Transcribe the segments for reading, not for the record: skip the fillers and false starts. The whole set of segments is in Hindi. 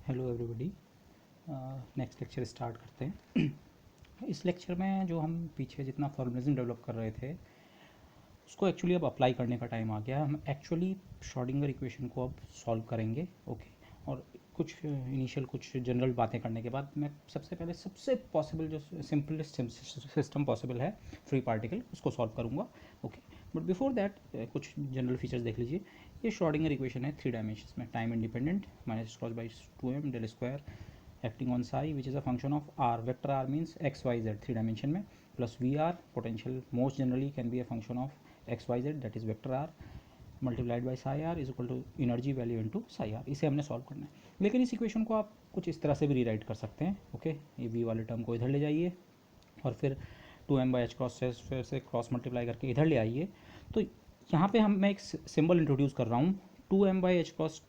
Hello everybody. Next lecture start करते हैं। इस लेक्चर में जो हम पीछे जितना फॉर्मलिज्म डेवलप कर रहे थे उसको एक्चुअली अब अप्लाई करने का टाइम आ गया। हम एक्चुअली श्रोडिंगर इक्वेशन को अब सॉल्व करेंगे। ओके। और कुछ इनिशियल कुछ जनरल बातें करने के बाद मैं सबसे पहले सबसे पॉसिबल जो सिंपलेस्ट सिस्टम पॉसिबल है फ्री पार्टिकल उसको सॉल्व करूँगा। ओके। बट बिफोर दैट कुछ जनरल फीचर्स देख लीजिए। ये श्रोडिंगर इक्वेशन है 3 डायमेंशंस में, time independent, minus cross by 2m del square acting on psi which is a function of r. Vector r means x y z 3 dimension में, plus vr potential most generally can be a function of x y z that is vector r multiplied by psi r is equal to energy value into psi r। इसे हमने सॉल्व करना है। लेकिन इस इक्वेशन को आप कुछ इस तरह से भी रीराइट कर सकते हैं। ओके। ये v वाले टर्म को इधर ले जाइए और फिर 2m बाई एच क्रॉस से फिर से क्रॉस मल्टीप्लाई करके इधर ले आइए। तो यहाँ पे मैं एक सिंबल इंट्रोड्यूस कर रहा हूँ। 2m by H cross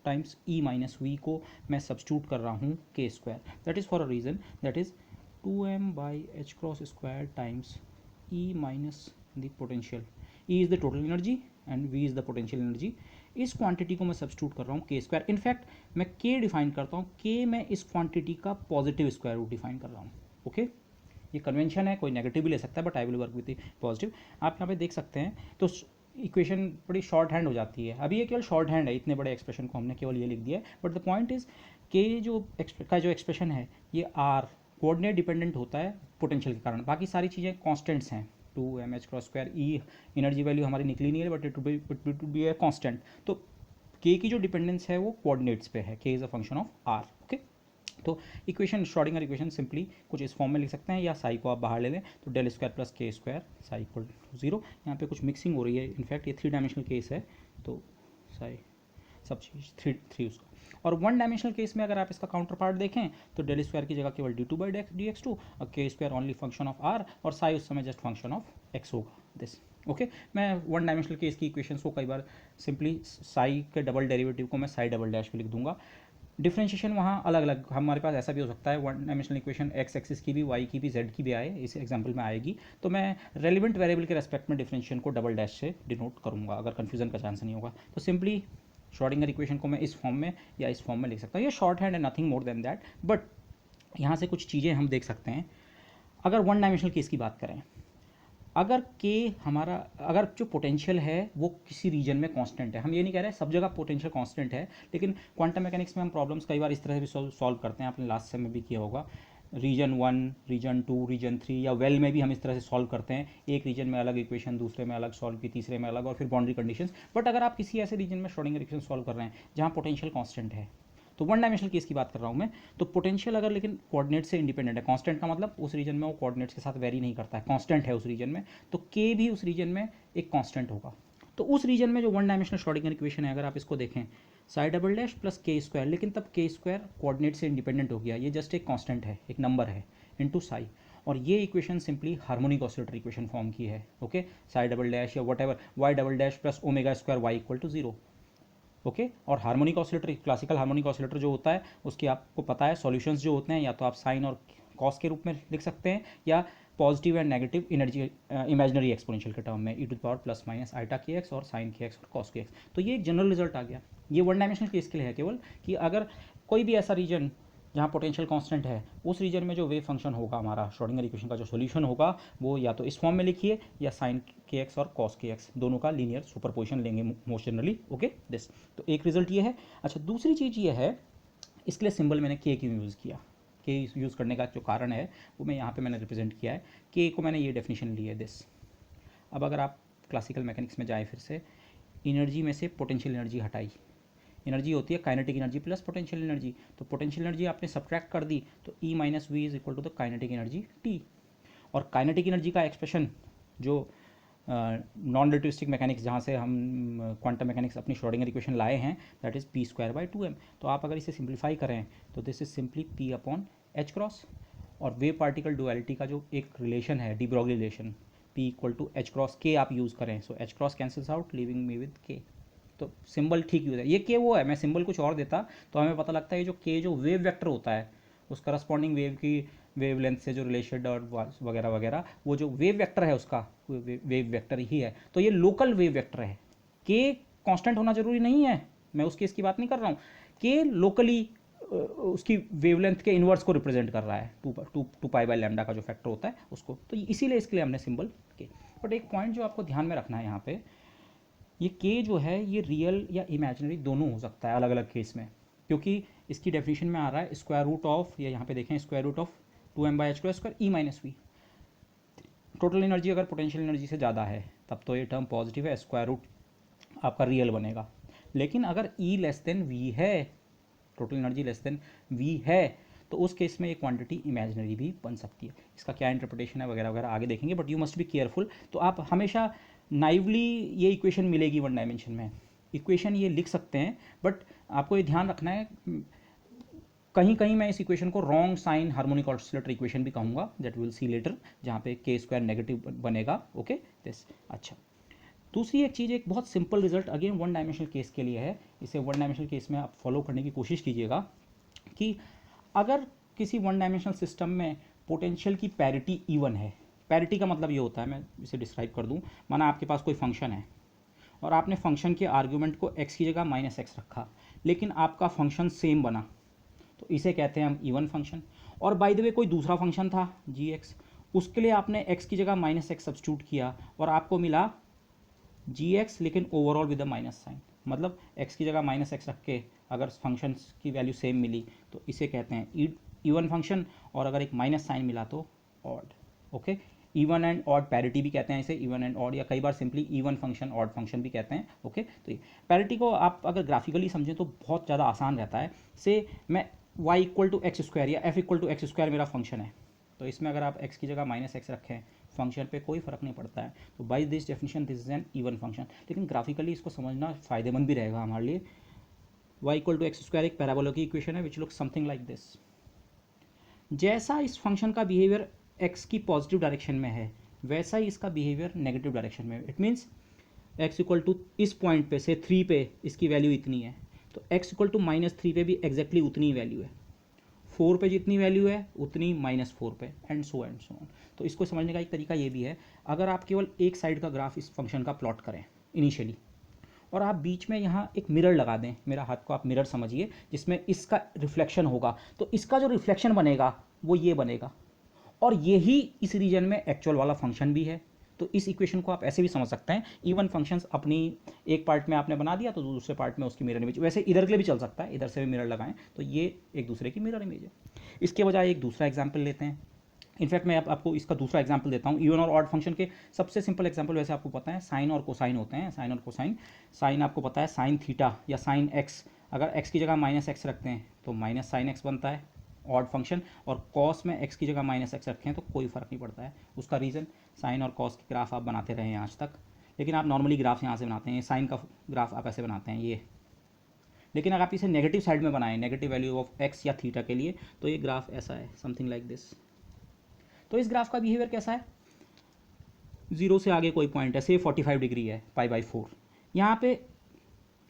times E minus V को मैं सब्स्टिट्यूट कर रहा हूँ K square. That is for a reason, that is 2m by H cross square times E minus the potential. E is the total energy and V is the potential energy. इस क्वांटिटी को मैं सब्स्टिट्यूट कर रहा हूँ के स्क्वायर। इनफैक्ट मैं के डिफाइन करता हूँ, के मैं इस क्वांटिटी का पॉजिटिव स्क्वायर रूट डिफाइन कर रहा हूँ। ओके। ये कन्वेंशन है, कोई नेगेटिव भी ले सकता है but I will work with positive. आप यहाँ पे देख सकते हैं तो इक्वेशन बड़ी शॉर्ट हैंड हो जाती है। अभी ये केवल शॉर्ट हैंड है, इतने बड़े एक्सप्रेशन को हमने केवल ये लिख दिया है। बट द पॉइंट इज के जो एक्सप्रेशन है ये आर कोऑर्डिनेट डिपेंडेंट होता है पोटेंशियल के कारण, बाकी सारी चीज़ें कॉन्स्टेंट्स हैं। 2m h क्रॉस स्क्वायर ई एनर्जी वैल्यू हमारी निकली नहीं है but it would be a constant. तो के की जो डिपेंडेंस है वो कोऑर्डिनेट्स पे है। K is a function of R. Okay. तो इक्वेशन श्रोडिंगर इक्वेशन सिंपली कुछ इस फॉर्म में लिख सकते हैं, या साई को आप बाहर ले लें तो del square plus k square Sai equal to 0। यहाँ पे कुछ मिक्सिंग हो रही है, इनफैक्ट ये 3 डायमेंशनल केस है तो साई सब चीज़ थ्री उसका। और 1 डायमेंशनल केस में अगर आप इसका काउंटर पार्ट देखें तो डेल स्क्वायर की जगह केवल डी2 बाई डी एक्स टू और के square only function of R और साई उस समय जस्ट फंक्शन ऑफ एक्स होगा दिस। ओके। मैं 1 डायमेंशनल केस की इक्वेशंस को कई बार सिंपली साई के डबल डेरिवेटिव को मैं साई डबल डैश पे लिख दूंगा। डिफ्रेंशिएशन वहाँ अलग अलग हमारे पास ऐसा भी हो सकता है, 1 डायमेंशनल इक्वेशन एक्स एक्सिस की भी, वाई की भी, जेड की भी आए, इस एग्जांपल में आएगी तो मैं रेलिवेंट वेरिएबल के रेस्पेक्ट में डिफ्रेंशिएशन को डबल डैश से डिनोट करूँगा, अगर कन्फ्यूजन का चांस नहीं होगा। तो सिंपली श्रोडिंगर इक्वेशन को मैं इस फॉर्म में या इस फॉर्म में लिख सकता हूँ। ये शॉर्ट हैंड है, nothing more than that. But यहाँ से कुछ चीज़ें हम देख सकते हैं। अगर 1 डायमेंशनल केस की बात करें, अगर के हमारा, अगर जो पोटेंशियल है वो किसी रीजन में कांस्टेंट है, हम ये नहीं कह रहे सब जगह पोटेंशियल कांस्टेंट है, लेकिन क्वांटम मैकेनिक्स में हम प्रॉब्लम्स कई बार इस तरह से भी सॉल्व करते हैं, आपने लास्ट सेम में भी किया होगा। रीजन 1, रीजन 2, रीजन 3 या वेल में भी हम इस तरह से सॉल्व करते हैं। एक रीजन में अलग इक्वेशन, दूसरे में अलग सॉल्व की, तीसरे में अलग, और फिर बाउंड्री कंडीशंस। बट अगर आप किसी ऐसे रीजन में श्रोडिंगर इक्वेशन सॉल्व कर रहे हैं जहाँ पोटेंशियल कांस्टेंट है, तो 1 डायमेंशनल केस की बात कर रहा हूँ मैं, तो पोटेंशियल अगर लेकिन कोऑर्डिनेट से इंडिपेंडेंट है, कांस्टेंट का मतलब उस रीजन में वो कोऑर्डिनेट्स के साथ वेरी नहीं करता है, कांस्टेंट है उस रीजन में, तो के भी उस रीजन में एक कांस्टेंट होगा। तो उस रीजन में जो 1 डायमेंशनल श्रोडिंगर इक्वेशन है, अगर आप इसको देखें Sai double dash plus k square, लेकिन तब के स्क्वायर कोऑर्डिनेट से इंडिपेंडेंट हो गया, ये जस्ट एक कांस्टेंट है, एक नंबर है, इनटू साई। और ये equation simply harmonic oscillator equation form की है। ओके। साई डबल डैश या whatever y double dash plus omega square y equal to 0। Okay. और harmonic oscillator, classical harmonic oscillator जो होता है उसकी आपको पता है सॉल्यूशंस जो होते हैं या तो आप साइन और कॉस के रूप में लिख सकते हैं, या positive and negative energy imaginary exponential के टर्म में, e to power plus minus iota के एक्स और साइन के एक्स और कॉस के एक्स। तो ये एक जनरल रिजल्ट आ गया। ये 1 डायमेंशनल केस के लिए है केवल, कि अगर कोई भी ऐसा रीजन जहाँ पोटेंशियल कांस्टेंट है, उस रीजन में जो वेव फंक्शन होगा हमारा श्रोडिंगर इक्वेशन का जो सॉल्यूशन होगा वो या तो इस फॉर्म में लिखिए या साइन के एक्स और कॉस के एक्स दोनों का लीनियर सुपरपोजिशन लेंगे मोस्ट जनरली। Okay this. तो एक रिजल्ट ये है। अच्छा, दूसरी चीज़ ये है, इसके लिए सिंबल मैंने के क्यों यूज़ किया, के यूज़ करने का जो कारण है वो मैं यहाँ पे मैंने रिप्रेजेंट किया है। के को मैंने ये डेफिनेशन ली है दिस। अब अगर आप क्लासिकल मैकेनिक्स में जाए, फिर से एनर्जी में से पोटेंशियल एनर्जी हटाई, एनर्जी होती है kinetic energy plus potential energy, तो पोटेंशियल एनर्जी आपने सब्ट्रैक्ट कर दी तो E minus V is equal to the kinetic energy T. और काइनेटिक एनर्जी का एक्सप्रेशन जो नॉन रिलेटिविस्टिक मैकेनिक्स जहाँ से हम क्वांटम मैकेनिक्स अपनी श्रोडिंगर इक्वेशन लाए हैं, that is p square by 2m। तो आप अगर इसे सिंप्लीफाई करें तो this is simply p upon h cross. और वेव पार्टिकल डुअलिटी का जो एक रिलेशन है, de Broglie relation, P equal to H cross K आप यूज़ करें, so H cross cancels out leaving me with K. तो सिंबल ठीक यूज़ है। ये के वो है, मैं सिंबल कुछ और देता तो हमें पता लगता है ये जो के जो वेव वेक्टर होता है उस करस्पॉन्डिंग वेव की वेव लेंथ से जो रिलेटेड और वगैरह वगैरह, वो जो वेव वेक्टर है उसका वेव वेक्टर ही है। तो ये लोकल वेव वेक्टर है। के कांस्टेंट होना जरूरी नहीं है, मैं उस केस की बात नहीं कर रहा हूँ। के लोकली उसकी वेवलेंथ के इन्वर्स को रिप्रेजेंट कर रहा है, टू पाई बाय लैम्डा का जो फैक्टर होता है उसको, तो इसीलिए इसके लिए हमने सिंबल के। बट एक पॉइंट जो आपको ध्यान में रखना है यहाँ पे, ये के जो है ये रियल या इमेजिनरी दोनों हो सकता है अलग अलग केस में, क्योंकि इसकी डेफिनेशन में आ रहा है स्क्वायर रूट ऑफ, या यहाँ पे देखें square root of 2m/h² E minus V. Total energy अगर पोटेंशियल एनर्जी से ज़्यादा है तब तो ये टर्म पॉजिटिव है, स्क्वायर रूट आपका रियल बनेगा। लेकिन अगर ई लेस देन वी है, total energy less than V है, तो उस केस में ये क्वांटिटी इमेजिनरी भी बन सकती है। इसका क्या इंटरप्रिटेशन है वगैरह वगैरह आगे देखेंगे, but you must be careful. तो आप हमेशा नाइवली ये इक्वेशन मिलेगी वन डायमेंशन में, इक्वेशन ये लिख सकते हैं, बट आपको ये ध्यान रखना है, कहीं कहीं मैं इस इक्वेशन को wrong sine harmonic oscillator equation भी कहूँगा, दैट विल सी लेटर, जहाँ पे के स्क्वायर नेगेटिव बनेगा। Okay this. अच्छा, दूसरी एक चीज़, एक बहुत simple result again one dimensional case के लिए है, इसे वन डायमेंशनल केस में आप फॉलो करने की कोशिश कीजिएगा कि अगर किसी वन डायमेंशनल सिस्टम में पोटेंशियल की पैरिटी इवन है, पैरिटी का मतलब ये होता है, मैं इसे डिस्क्राइब कर दूँ, माना आपके पास कोई फंक्शन है और आपने फंक्शन के आर्ग्यूमेंट को x की जगह -x रखा, लेकिन आपका फंक्शन सेम बना, तो इसे कहते हैं हम इवन फंक्शन। और बाय द वे कोई दूसरा फंक्शन था g(x), उसके लिए आपने x की जगह -x सब्स्टिट्यूट किया और आपको मिला gx, लेकिन overall with a minus sign, मतलब x की जगह -x रख के अगर फंक्शन की वैल्यू सेम मिली तो इसे कहते हैं इवन फंक्शन, और अगर एक माइनस साइन मिला तो odd. Okay, even and odd parity भी कहते हैं इसे, इवन एंड ऑड, या कई बार simply even function odd function भी कहते हैं। ओके, तो ये पैरिटी को आप अगर ग्राफिकली समझें तो बहुत ज़्यादा आसान रहता है। से मैं y = x² या f = x² मेरा फंक्शन है, तो इसमें अगर आप x की जगह -x रखें फंक्शन पे कोई फ़र्क नहीं पड़ता है, तो by this definition this is an even function. लेकिन ग्राफिकली इसको समझना फ़ायदेमंद भी रहेगा हमारे लिए। y = x² एक पैराबोला की इक्वेशन है which look something like this. जैसा इस फंक्शन का बिहेवियर x की पॉजिटिव डायरेक्शन में है, वैसा ही इसका बिहेवियर नेगेटिव डायरेक्शन में है। इट मीन्स x = इस पॉइंट पे से 3 पे इसकी वैल्यू इतनी है, तो x = -3 पे भी एग्जैक्टली उतनी ही वैल्यू है, 4 पे जितनी वैल्यू है उतनी -4 पे, एंड सो ऑन। तो इसको समझने का एक तरीका ये भी है, अगर आप केवल एक साइड का ग्राफ इस फंक्शन का प्लॉट करें इनिशियली, और आप बीच में यहाँ एक मिरर लगा दें, मेरा हाथ को आप मिरर समझिए, जिसमें इसका रिफ्लेक्शन होगा, तो इसका जो रिफ्लेक्शन बनेगा वो ये बनेगा, और यही इस रीजन में एक्चुअल वाला फंक्शन भी है। तो इस इक्वेशन को आप ऐसे भी समझ सकते हैं, इवन फंक्शंस अपनी एक पार्ट में आपने बना दिया तो दूसरे पार्ट में उसकी मिरर इमेज, वैसे इधर के लिए भी चल सकता है, इधर से भी मिरर लगाएं तो ये एक दूसरे की मिरर इमेज है। इसके बजाय एक दूसरा एग्जाम्पल लेते हैं, इनफैक्ट मैं आपको इसका दूसरा एग्जाम्पल देता हूँ। इवन और ऑड फंक्शन के सबसे सिंपल एग्जाम्पल वैसे आपको पता है साइन और कोसाइन होते हैं, साइन और कोसाइन। साइन आपको पता है साइन थीटा या साइन एक्स, अगर एक्स की जगह -x रखते हैं तो -sin x बनता है ऑड फंक्शन, और कॉस में x की जगह -x रखें तो कोई फ़र्क नहीं पड़ता है। उसका रीज़न, साइन और कॉस के ग्राफ आप बनाते रहे हैं आज तक, लेकिन आप नॉर्मली ग्राफ यहाँ से बनाते हैं, साइन का ग्राफ आप ऐसे बनाते हैं ये, लेकिन अगर आप इसे नेगेटिव साइड में बनाएं, नेगेटिव वैल्यू ऑफ x या थीटा के लिए, तो ये ग्राफ ऐसा है, समथिंग लाइक दिस। तो इस ग्राफ का बिहेवियर कैसा है, 0 से आगे कोई पॉइंट है, से 45 डिग्री है, π/4, यहाँ पे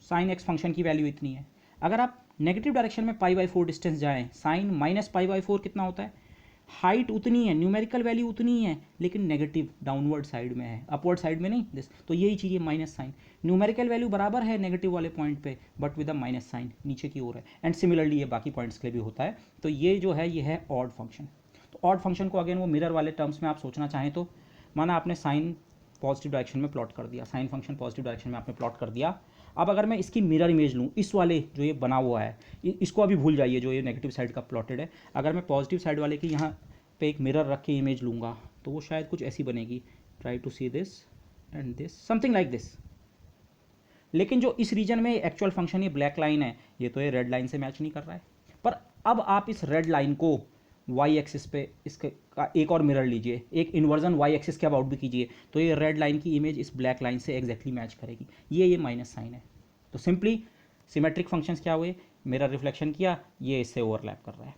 साइन x फंक्शन की वैल्यू इतनी है। अगर आप नेगेटिव डायरेक्शन में π/4 डिस्टेंस जाएं, साइन -π/4 कितना होता है, हाइट उतनी है, न्यूमेरिकल वैल्यू उतनी है, लेकिन नेगेटिव डाउनवर्ड साइड में है, अपवर्ड साइड में नहीं दिस। तो यही चीज़ माइनस साइन, न्यूमेरिकल वैल्यू बराबर है नेगेटिव वाले पॉइंट पे, but with a minus sign नीचे की ओर है, एंड सिमिलरली ये बाकी पॉइंट्स के लिए भी होता है। तो ये जो है ये है ऑड फंक्शन। तो ऑड फंक्शन को अगेन वो मिरर वाले टर्म्स में आप सोचना चाहें तो, माना आपने साइन पॉजिटिव डायरेक्शन में प्लॉट कर दिया, साइन फंक्शन पॉजिटिव डायरेक्शन में आपने प्लॉट कर दिया। अब अगर मैं इसकी मिरर इमेज लूँ, इस वाले जो ये बना हुआ है, इसको अभी भूल जाइए जो ये नेगेटिव साइड का प्लॉटेड है, अगर मैं पॉजिटिव साइड वाले की यहाँ पे एक मिरर रख के इमेज लूँगा तो वो शायद कुछ ऐसी बनेगी, try to see this and this, something like this. लेकिन जो इस रीजन में एक्चुअल फंक्शन ये ब्लैक लाइन है, ये तो ये रेड लाइन से मैच नहीं कर रहा है। पर अब आप इस रेड लाइन को वाई एक्सिस पे इसके का एक और मिरर लीजिए, एक इन्वर्जन वाई एक्सिस के अबाउट भी कीजिए, तो ये रेड लाइन की इमेज इस ब्लैक लाइन से एग्जैक्टली मैच करेगी। ये माइनस साइन है। तो सिंपली सिमेट्रिक फंक्शंस क्या हुए, मिरर रिफ्लेक्शन किया, ये इससे ओवरलैप कर रहा है।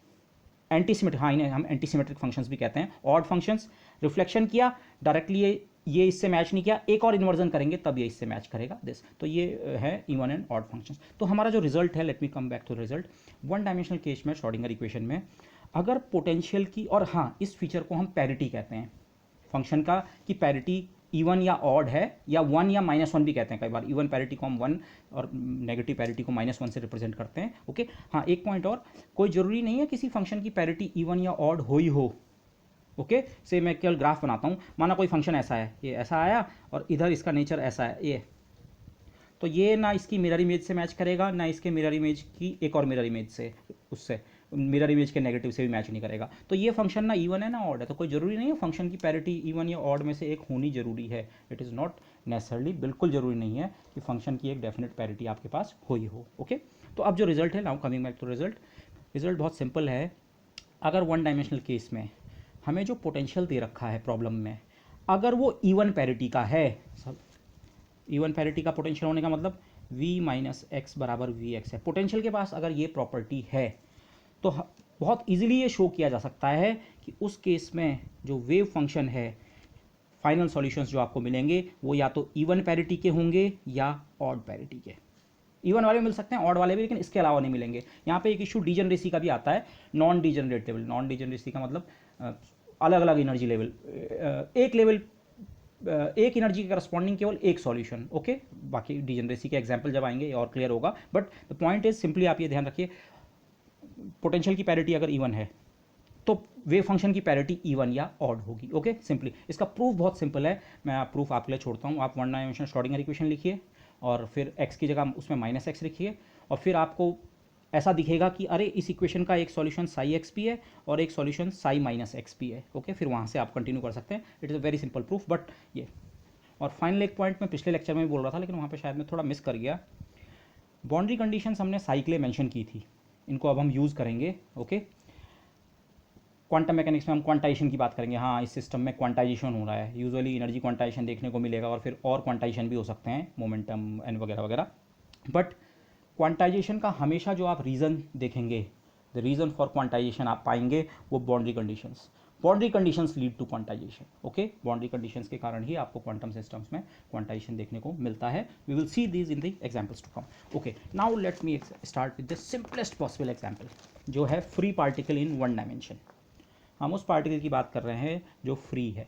एंटी सिमेट्रिक, हाँ इन्हें हम एंटी सिमेट्रिक फंक्शंस भी कहते हैं। ऑड फंक्शंस रिफ्लेक्शन किया डायरेक्टली, ये इससे मैच नहीं किया, एक और इन्वर्जन करेंगे तब ये इससे मैच करेगा दिस। तो ये है इवन एंड ऑड फंक्शंस। तो हमारा जो रिजल्ट है, let me come back to result, one dimensional case में श्रोडिंगर इक्वेशन में अगर पोटेंशियल की, और हाँ इस फीचर को हम पैरिटी कहते हैं फंक्शन का, कि पैरिटी इवन या ऑड है, या 1 या -1 भी कहते हैं कई बार। इवन पैरिटी को हम 1 और नेगेटिव पैरिटी को -1 से रिप्रेजेंट करते हैं। ओके, हाँ एक पॉइंट और, कोई ज़रूरी नहीं है किसी फंक्शन की पैरिटी इवन या ऑड हो ही हो। ओके, से मैं केवल ग्राफ बनाता हूँ, माना कोई फंक्शन ऐसा है, ये ऐसा आया और इधर इसका नेचर ऐसा है ये, तो ये ना इसकी मिरर इमेज से मैच करेगा, ना इसके मिरर इमेज की एक और मिरर इमेज से, उससे मिरर इमेज के नेगेटिव से भी मैच नहीं करेगा। तो ये फंक्शन ना इवन है ना ऑड है, तो कोई ज़रूरी नहीं है फंक्शन की पैरिटी इवन या ऑड में से एक होनी जरूरी है। इट इज़ नॉट नेसेसरली, बिल्कुल ज़रूरी नहीं है कि फंक्शन की एक डेफिनेट पैरिटी आपके पास हो ही हो। ओके, तो अब जो रिजल्ट है, now coming back to result बहुत सिंपल है। अगर वन डायमेंशनल केस में हमें जो पोटेंशियल दे रखा है प्रॉब्लम में, अगर वो इवन पैरिटी का है, इवन पैरिटी का पोटेंशियल होने का मतलब v माइनस एक्स बराबर वी एक्स है। पोटेंशियल के पास अगर ये प्रॉपर्टी है तो बहुत इजीली ये शो किया जा सकता है कि उस केस में जो वेव फंक्शन है, फाइनल सॉल्यूशंस जो आपको मिलेंगे वो या तो इवन पैरिटी के होंगे या ऑड पैरिटी के। इवन वाले मिल सकते हैं, ऑड वाले भी, लेकिन इसके अलावा नहीं मिलेंगे। यहाँ पे एक इशू डीजनरेसी का भी आता है, नॉन डीजनरेटेबल। नॉन डीजनरेसी का मतलब अलग अलग एनर्जी लेवल, एक लेवल एक एनर्जी के करस्पॉन्डिंग केवल एक सॉल्यूशन। ओके, बाकी डीजनरेसी के एग्जांपल जब आएंगे और क्लियर होगा, but the point is simply आप ये ध्यान रखिए, पोटेंशियल की पैरिटी अगर इवन है तो वेव फंक्शन की पैरिटी इवन या ऑड होगी। ओके, सिंपली इसका प्रूफ बहुत सिंपल है, मैं प्रूफ आपके लिए छोड़ता हूँ। आप वन डायमेंशनल श्रोडिंगर इक्वेशन लिखिए और फिर x की जगह उसमें -x लिखिए, और फिर आपको ऐसा दिखेगा कि अरे इस इक्वेशन का एक सॉल्यूशन साई एक्स पी है और एक solution Sai minus x P है। ओके, फिर वहाँ से आप कंटिन्यू कर सकते हैं। It is a very simple proof. But ये, और फाइनल एक पॉइंट मैं पिछले लेक्चर में भी बोल रहा था, लेकिन वहाँ पे शायद मैं थोड़ा मिस कर गया। बाउंड्री कंडीशंस हमने साई के लिए मेंशन की थी, इनको अब हम यूज़ करेंगे। ओके, क्वांटम मैकेनिक्स में हम क्वांटाइजेशन की बात करेंगे। हाँ, इस सिस्टम में क्वांटाइजेशन हो रहा है, यूजुअली एनर्जी क्वांटाइजेशन देखने को मिलेगा, और फिर और क्वांटाइजेशन भी हो सकते हैं, मोमेंटम एंड वगैरह वगैरह। बट क्वांटाइजेशन का हमेशा जो आप रीज़न देखेंगे, द रीज़न फॉर क्वांटाइजेशन आप पाएंगे वो boundary conditions. Boundary conditions lead to quantization. Okay, boundary conditions के कारण ही आपको क्वांटम सिस्टम्स में क्वांटाइजेशन देखने को मिलता है। We will see these in the examples to come. Okay, now let me start with the simplest possible example, जो है free particle in one dimension. हम उस पार्टिकल की बात कर रहे हैं जो फ्री है।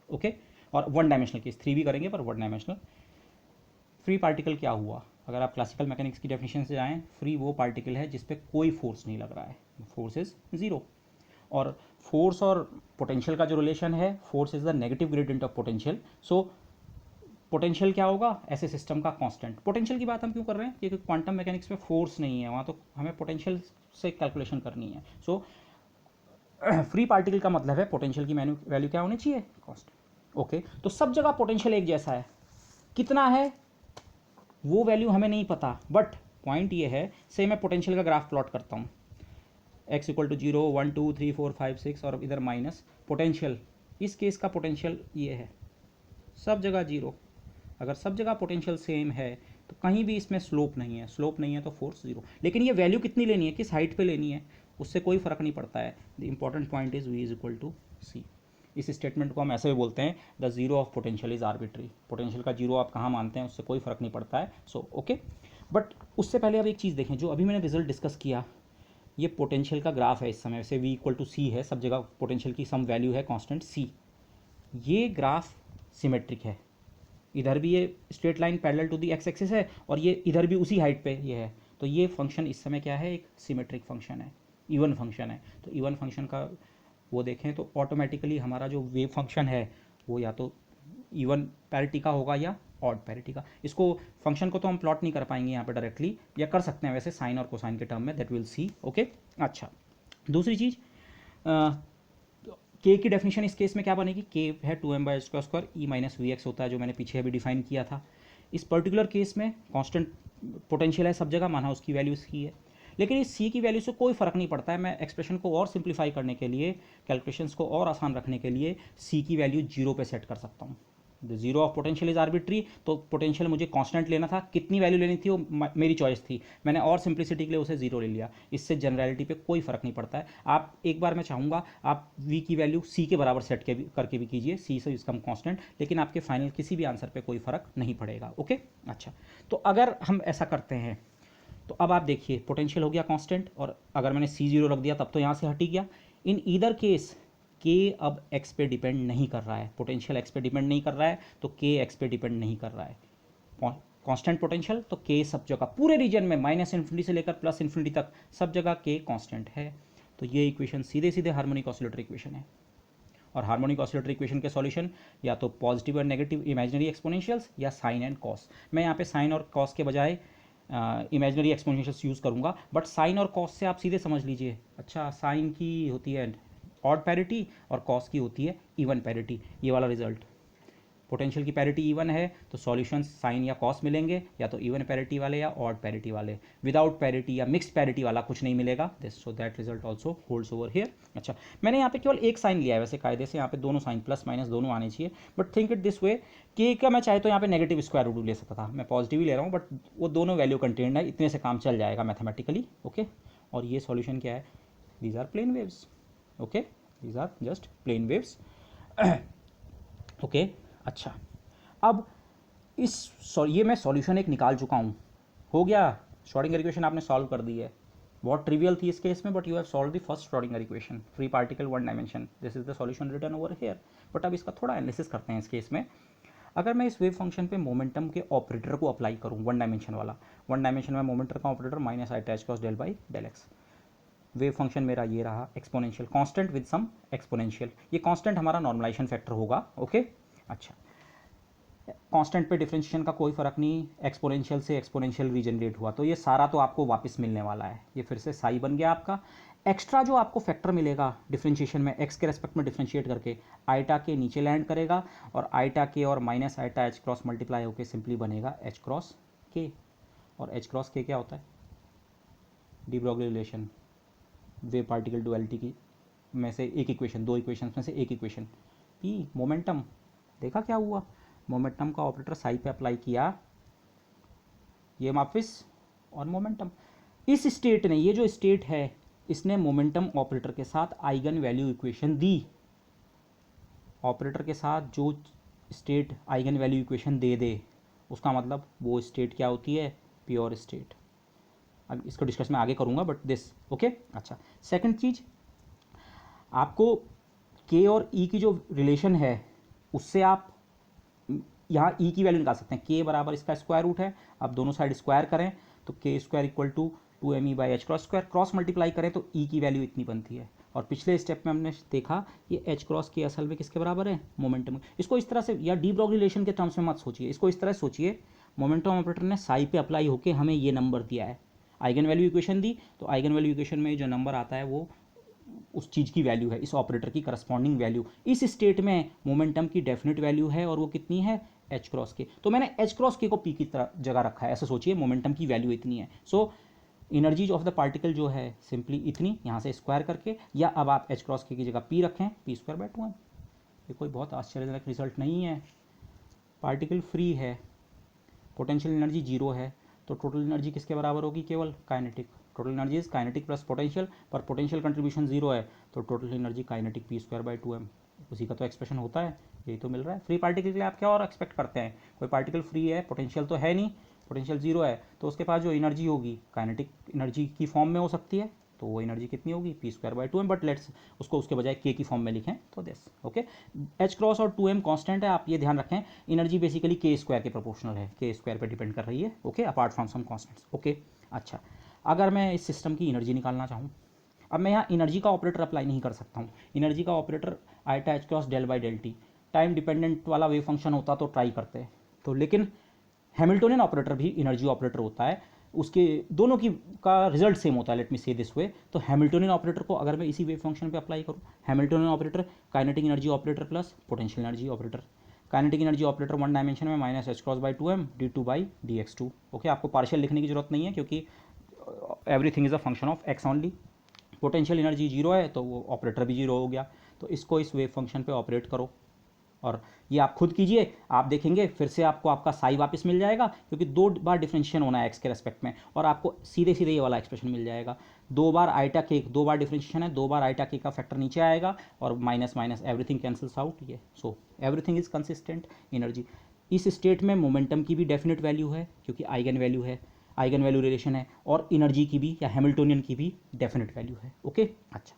ओके, और वन डायमेंशनल केस, 3 भी करेंगे पर वन डायमेंशनल। फ्री पार्टिकल क्या हुआ? अगर आप क्लासिकल मैकेनिक्स की डेफिनेशन से जाएं, फ्री वो पार्टिकल है जिस पे कोई फोर्स नहीं लग रहा है, फोर्स इज जीरो। और फोर्स और पोटेंशियल का जो रिलेशन है, force is the negative gradient of potential. So potential क्या होगा? ऐसे सिस्टम का कांस्टेंट। पोटेंशियल की बात हम क्यों कर रहे हैं? क्योंकि क्वांटम मैकेनिक्स में फोर्स नहीं है, वहाँ तो हमें पोटेंशियल से कैलकुलेशन करनी है। सो फ्री पार्टिकल का मतलब है पोटेंशियल की वैल्यू क्या होनी चाहिए? कांस्टेंट। ओके, तो सब जगह पोटेंशियल एक जैसा है, कितना है वो वैल्यू हमें नहीं पता, बट पॉइंट ये है, से मैं पोटेंशियल का ग्राफ प्लॉट करता हूँ, x इक्वल टू 0 1 2 3 4 5 6 और इधर माइनस पोटेंशियल। इस केस का पोटेंशियल ये है, सब जगह जीरो। अगर सब जगह पोटेंशियल सेम है तो कहीं भी इसमें स्लोप नहीं है, स्लोप नहीं है तो फोर्स जीरो। लेकिन ये वैल्यू कितनी लेनी है, किस हाइट पे लेनी है, उससे कोई फर्क नहीं पड़ता है। The important point is v is equal to c. इस स्टेटमेंट को हम ऐसे भी बोलते हैं, the zero of potential is arbitrary. Potential का जीरो आप कहाँ मानते हैं उससे कोई फर्क नहीं पड़ता है। सो ओके, बट उससे पहले अब एक चीज़ देखें, जो अभी मैंने रिजल्ट डिस्कस किया, ये पोटेंशियल का ग्राफ है। इस समय से v इक्वल टू सी है, सब जगह पोटेंशियल की सम वैल्यू है कांस्टेंट c। ये ग्राफ सिमेट्रिक है, इधर भी ये straight line parallel to the x axis है और ये इधर भी उसी हाइट पे ये है। तो ये फंक्शन इस समय क्या है? एक सिमेट्रिक फंक्शन है, इवन फंक्शन है। तो इवन फंक्शन का वो देखें तो ऑटोमेटिकली हमारा जो वेव फंक्शन है वो या तो इवन पैरिटी का होगा या ऑड पैरिटी का। इसको फंक्शन को तो हम प्लॉट नहीं कर पाएंगे यहाँ पे डायरेक्टली, या कर सकते हैं वैसे साइन और कोसाइन के टर्म में, दैट विल सी। ओके, अच्छा, दूसरी चीज़, के की डेफिनेशन इस केस में क्या बनेगी? के है 2m/² E minus we x होता है, जो मैंने पीछे अभी डिफाइन किया था। इस पर्टिकुलर केस में कांस्टेंट पोटेंशियल है सब जगह, माना उसकी वैल्यू सी है, लेकिन इस सी की वैल्यू से कोई फ़र्क नहीं पड़ता है। मैं एक्सप्रेशन को और सिंप्लीफाई करने के लिए, कैलकुलेशंस को और आसान रखने के लिए सी की वैल्यू 0 पे सेट कर सकता हूँ। The zero of potential is arbitrary, तो पोटेंशियल मुझे कांस्टेंट लेना था, कितनी वैल्यू लेनी थी वो मेरी चॉइस थी, मैंने और सिंप्लिसिटी के लिए उसे जीरो ले लिया। इससे जनरलिटी पे कोई फर्क नहीं पड़ता है। आप एक बार मैं चाहूँगा आप v की वैल्यू c के बराबर सेट करके भी कीजिए, c से इसका कांस्टेंट, लेकिन आपके फाइनल किसी भी आंसर पे कोई फर्क नहीं पड़ेगा। ओके, अच्छा, तो अगर हम ऐसा करते हैं तो अब आप देखिए, पोटेंशियल हो गया कांस्टेंट, और अगर मैंने c0 रख दिया तब तो यहाँ से हट ही गया। इन ईदर केस के अब एक्स पे डिपेंड नहीं कर रहा है, पोटेंशियल एक्स पे डिपेंड नहीं कर रहा है, तो के एक्स पे डिपेंड नहीं कर रहा है। कांस्टेंट पोटेंशियल, तो के सब जगह पूरे रीजन में माइनस इन्फिनिटी से लेकर प्लस इन्फिनिटी तक सब जगह के कांस्टेंट है। तो ये इक्वेशन सीधे सीधे हार्मोनिक ऑसिलेटर इक्वेशन है। और हार्मोनिक ऑसिलेटर इक्वेशन के सॉल्यूशन या तो पॉजिटिव और नेगेटिव इमेजिनरी एक्सपोनेंशियल्स या साइन एंड कॉस। मैं यहाँ पे साइन और कॉस के बजाय इमेजिनरी एक्सपोनेंशियल्स यूज़ करूँगा, बट साइन और कॉस से आप सीधे समझ लीजिए। अच्छा, साइन की होती है ऑड पैरिटी और कॉस की होती है इवन पैरिटी। ये वाला रिजल्ट, पोटेंशियल की पैरिटी इवन है तो सॉल्यूशंस साइन या कॉस मिलेंगे, या तो इवन पैरिटी वाले या ऑड पैरिटी वाले। विदाउट पैरिटी या मिक्स्ड पैरिटी वाला कुछ नहीं मिलेगा। This so that result also holds over here. अच्छा, मैंने यहाँ पे केवल एक साइन लिया है, वैसे कायदे से यहाँ पे दोनों साइन प्लस माइनस दोनों आने चाहिए, but think it this way, के का मैं चाहे तो यहाँ पे नेगेटिव स्क्वायर रूट ले सकता था, मैं पॉजिटिव ही ले रहा हूँ, बट वो दोनों वैल्यू कंटेन्ड है, इतने से काम चल जाएगा मैथमेटिकली। ओके, और ये सॉल्यूशन क्या है? These are plane waves. Okay, these are just plane waves. Okay, अच्छा, अब ये मैं सॉल्यूशन एक निकाल चुका हूँ, हो गया। श्रोडिंगर इक्वेशन आपने सॉल्व कर दी है, बहुत ट्रिवियल थी इस केस में, but you have solve the first Schrödinger equation, free particle one dimension. This is the solution written over here. But अब इसका थोड़ा एनालिसिस करते हैं इस केस में। अगर मैं इस वेव फंक्शन पे मोमेंटम के ऑपरेटर को अप्लाई करूँ, वन डायमेंशन वाला, वन डायमेंशन में मोमेंटम का ऑपरेटर माइनस आई अटैच cross del by del x. Wave function मेरा ये रहा, exponential constant with some exponential. ये कांस्टेंट हमारा नॉर्मलाइजेशन फैक्टर होगा। ओके, अच्छा, कांस्टेंट पे डिफरेंशिएशन का कोई फर्क नहीं, एक्सपोनेंशियल से एक्सपोनेंशियल रीजनरेट हुआ, तो ये सारा तो आपको वापस मिलने वाला है। ये फिर से साई बन गया आपका। एक्स्ट्रा जो आपको फैक्टर मिलेगा डिफरेंशिएशन में, एक्स के रेस्पेक्ट में डिफरेंशिएट करके, आइटा के नीचे लैंड करेगा, और आइटा के और minus iota h cross multiply होकर सिंपली बनेगा एच क्रॉस के। और एच क्रॉस के क्या होता है? De Broglie relation, wave particle duality की में से एक इक्वेशन, दो इक्वेशन में से एक इक्वेशन। पी मोमेंटम, देखा क्या हुआ? मोमेंटम का ऑपरेटर साई पे अप्लाई किया, ये वापस और मोमेंटम। इस स्टेट ने, ये जो स्टेट है, इसने मोमेंटम ऑपरेटर के साथ आइगन वैल्यू इक्वेशन दी। ऑपरेटर के साथ जो स्टेट आइगन वैल्यू इक्वेशन दे दे, उसका मतलब वो स्टेट क्या होती है? Pure state. अब इसको डिस्कस मैं आगे करूंगा, बट दिस ओके। अच्छा, सेकंड चीज, आपको के और ई की जो रिलेशन है, उससे आप यहाँ ई की वैल्यू निकाल सकते हैं। के बराबर इसका स्क्वायर रूट है, अब दोनों साइड स्क्वायर करें तो k square equal to 2me by H cross square, cross multiply करें तो ई की वैल्यू इतनी बनती है। और पिछले स्टेप में हमने देखा ये एच क्रॉस के असल में किसके बराबर है? मोमेंटम। इसको इस तरह से, या डी ब्रोगली रिलेशन के टर्म्स में मत सोचिए, इसको इस तरह सोचिए, मोमेंटम ऑपरेटर ने साई पे अप्लाई होकर हमें ये नंबर दिया है, आइगन वैल्यू इक्वेशन दी, तो आइगन वैल्यू इक्वेशन में जो नंबर आता है वो उस चीज़ की वैल्यू है, इस ऑपरेटर की करस्पॉन्डिंग वैल्यू। इस स्टेट में मोमेंटम की डेफिनेट वैल्यू है, और वो कितनी है? एच क्रॉस के। तो मैंने एच क्रॉस के को पी की तरह जगह रखा है, ऐसा सोचिए, मोमेंटम की वैल्यू इतनी है। So energy of the particle जो है सिंपली इतनी, यहाँ से स्क्वायर करके, या अब आप एच क्रॉस के की जगह पी रखें, पी स्क्वायर बाय 2m। ये कोई बहुत आश्चर्यजनक रिजल्ट नहीं है। पार्टिकल फ्री है, पोटेंशियल एनर्जी जीरो है, तो टोटल एनर्जी किसके बराबर होगी? केवल kinetic. Total energy is kinetic plus potential, पर पोटेंशियल कंट्रीब्यूशन जीरो है, तो total energy kinetic P square by 2m। उसी का तो एक्सप्रेशन होता है, यही तो मिल रहा है। फ्री पार्टिकल के लिए आप क्या और एक्सपेक्ट करते हैं? कोई पार्टिकल फ्री है, पोटेंशियल तो है नहीं, पोटेंशियल जीरो है, तो उसके पास जो एनर्जी होगी काइनेटिक एनर्जी की फॉर्म में हो सकती है, तो वो एनर्जी कितनी होगी? P square by 2m। But let's उसको उसके बजाय के की फॉर्म में लिखें तो दिस। ओके, एच क्रॉस और 2m कांस्टेंट है, आप ये ध्यान रखें। एनर्जी बेसिकली के स्क्वायर के प्रोपोर्शनल है, के स्क्वायर पे डिपेंड कर रही है। Okay, apart from some constants. Okay, अच्छा, अगर मैं इस सिस्टम की एनर्जी निकालना चाहूँ, अब मैं यहाँ एनर्जी का ऑपरेटर अप्लाई नहीं कर सकता हूँ। एनर्जी का operator iota h cross del by del t, time dependent वाला वेव फंक्शन होता तो ट्राई करते तो, लेकिन हैमिल्टोनियन ऑपरेटर भी एनर्जी ऑपरेटर होता है, उसके दोनों की का रिजल्ट सेम होता है। लेट मी से दिस वे, तो हैमिल्टोनियन ऑपरेटर को अगर मैं इसी वेव फंक्शन पे अप्लाई करूँ, Hamiltonian operator kinetic energy operator plus potential energy operator. Kinetic energy operator one dimension में minus h cross by 2m d2 by dx2। Okay, आपको पार्शियल लिखने की जरूरत नहीं है, क्योंकि everything is a function of x only. Potential energy zero है, तो वो ऑपरेटर भी जीरो हो गया। तो इसको इस वेव फंक्शन पे ऑपरेट करो, और ये आप खुद कीजिए, आप देखेंगे फिर से आपको आपका साई वापस मिल जाएगा, क्योंकि दो बार डिफरेंशिएशन होना है एक्स के रेस्पेक्ट में, और आपको सीधे सीधे ये वाला एक्सप्रेशन मिल जाएगा। दो बार आइटा के, दो बार डिफरेंशिएशन है, दो बार आइटा के का फैक्टर नीचे आएगा, और minus minus everything cancels out. ये so everything is consistent energy. इस स्टेट में मोमेंटम की भी डेफिनेट वैल्यू है, क्योंकि आइगन वैल्यू है, आइगन वैल्यू रिलेशन है, और एनर्जी की भी या हैमिल्टोनियन की भी डेफिनेट वैल्यू है। ओके, अच्छा,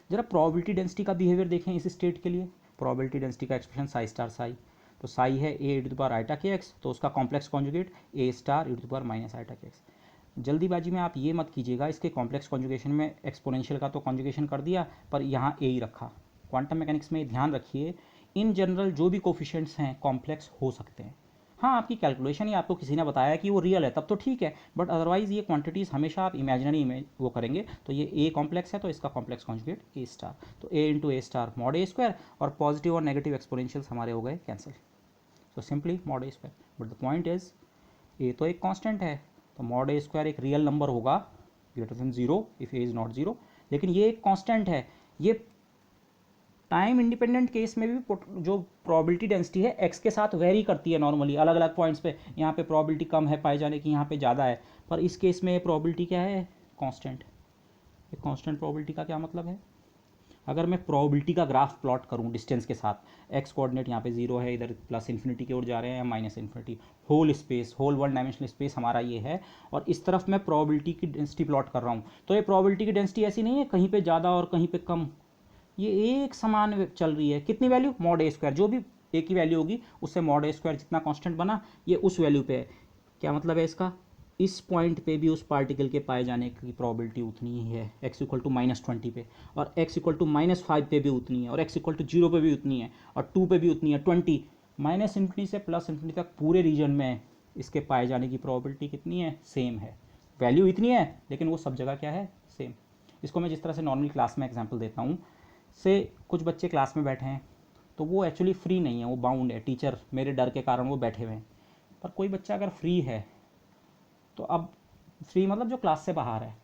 जरा प्रोबेबिलिटी डेंसिटी का बिहेवियर देखें इस स्टेट के लिए। प्रोबेबिलिटी डेंसिटी का एक्सप्रेशन साई स्टार साई, तो साई है a to the power iota के एक्स, तो उसका complex conjugate a star a to the power minus iota के एक्स। जल्दीबाजी में आप ये मत कीजिएगा, इसके कॉम्प्लेक्स कॉन्जुगेशन में एक्सपोनेंशियल का तो कॉन्जुगेशन कर दिया पर यहाँ ए ही रखा। क्वांटम मैकेनिक्स में ध्यान रखिए, इन जनरल जो भी कोफिशिएंट्स हैं कॉम्प्लेक्स हो सकते हैं। हाँ, आपकी कैलकुलेशन या आपको किसी ने बताया कि वो रियल है तब तो ठीक है, बट अदरवाइज ये क्वांटिटीज़ हमेशा आप इमेजिनरी में वो करेंगे। तो ये ए कॉम्प्लेक्स है तो इसका कॉम्प्लेक्स कॉन्जुगेट ए स्टार, तो ए into A star mod a square, और पॉजिटिव और नेगेटिव एक्सपोनेंशियल्स हमारे हो गए कैंसिल, तो simply mod a square. But the point is a तो एक कांस्टेंट है, तो मॉड ए स्क्वायर एक रियल नंबर होगा greater than zero if A is not zero, लेकिन ये एक कांस्टेंट है। ये टाइम इंडिपेंडेंट केस में भी जो प्रोबेबिलिटी डेंसिटी है एक्स के साथ वेरी करती है नॉर्मली अलग अलग पॉइंट्स पे। यहाँ पे प्रोबेबिलिटी कम है पाए जाने की, यहाँ पे ज़्यादा है, पर इस केस में प्रोबेबिलिटी क्या है, कांस्टेंट। एक कांस्टेंट प्रोबेबिलिटी का क्या मतलब है, अगर मैं प्रोबेबिलिटी का ग्राफ प्लॉट करूँ डिस्टेंस के साथ, एक्स कोऑर्डिनेट यहाँ पे जीरो है, इधर प्लस इन्फिनिटी की ओर जा रहे हैं या minus infinity, whole space whole one dimensional space हमारा ये है, और इस तरफ मैं प्रोबेबिलिटी की डेंसिटी प्लॉट कर रहा हूँ। तो ये प्रोबेबिलिटी की डेंसिटी ऐसी नहीं है कहीं पे ज़्यादा और कहीं पे कम, ये एक समान चल रही है। कितनी वैल्यू, मॉड ए स्क्वायर, जो भी ए की वैल्यू होगी उससे मॉड ए स्क्वायर जितना कांस्टेंट बना ये उस वैल्यू पे है। क्या मतलब है इसका, इस पॉइंट पे भी उस पार्टिकल के पाए जाने की प्रोबेबिलिटी उतनी ही है एक्स इक्वल टू -20 पे, और एक्स इक्वल टू -5 पे भी उतनी है, और एक्स इक्वल टू 0 पे भी उतनी है, और 2 पे भी उतनी है 20। माइनस इन्फिनिटी से प्लस इन्फिनिटी तक पूरे रीजन में इसके पाए जाने की प्रोबेबिलिटी कितनी है, सेम है। वैल्यू इतनी है लेकिन वो सब जगह क्या है, सेम। इसको मैं जिस तरह से नॉर्मली क्लास में एग्जाम्पल देता हूँ, से कुछ बच्चे क्लास में बैठे हैं तो वो एक्चुअली फ्री नहीं है, वो बाउंड है, टीचर मेरे डर के कारण वो बैठे हुए हैं। पर कोई बच्चा अगर फ्री है तो अब फ्री मतलब जो क्लास से बाहर है,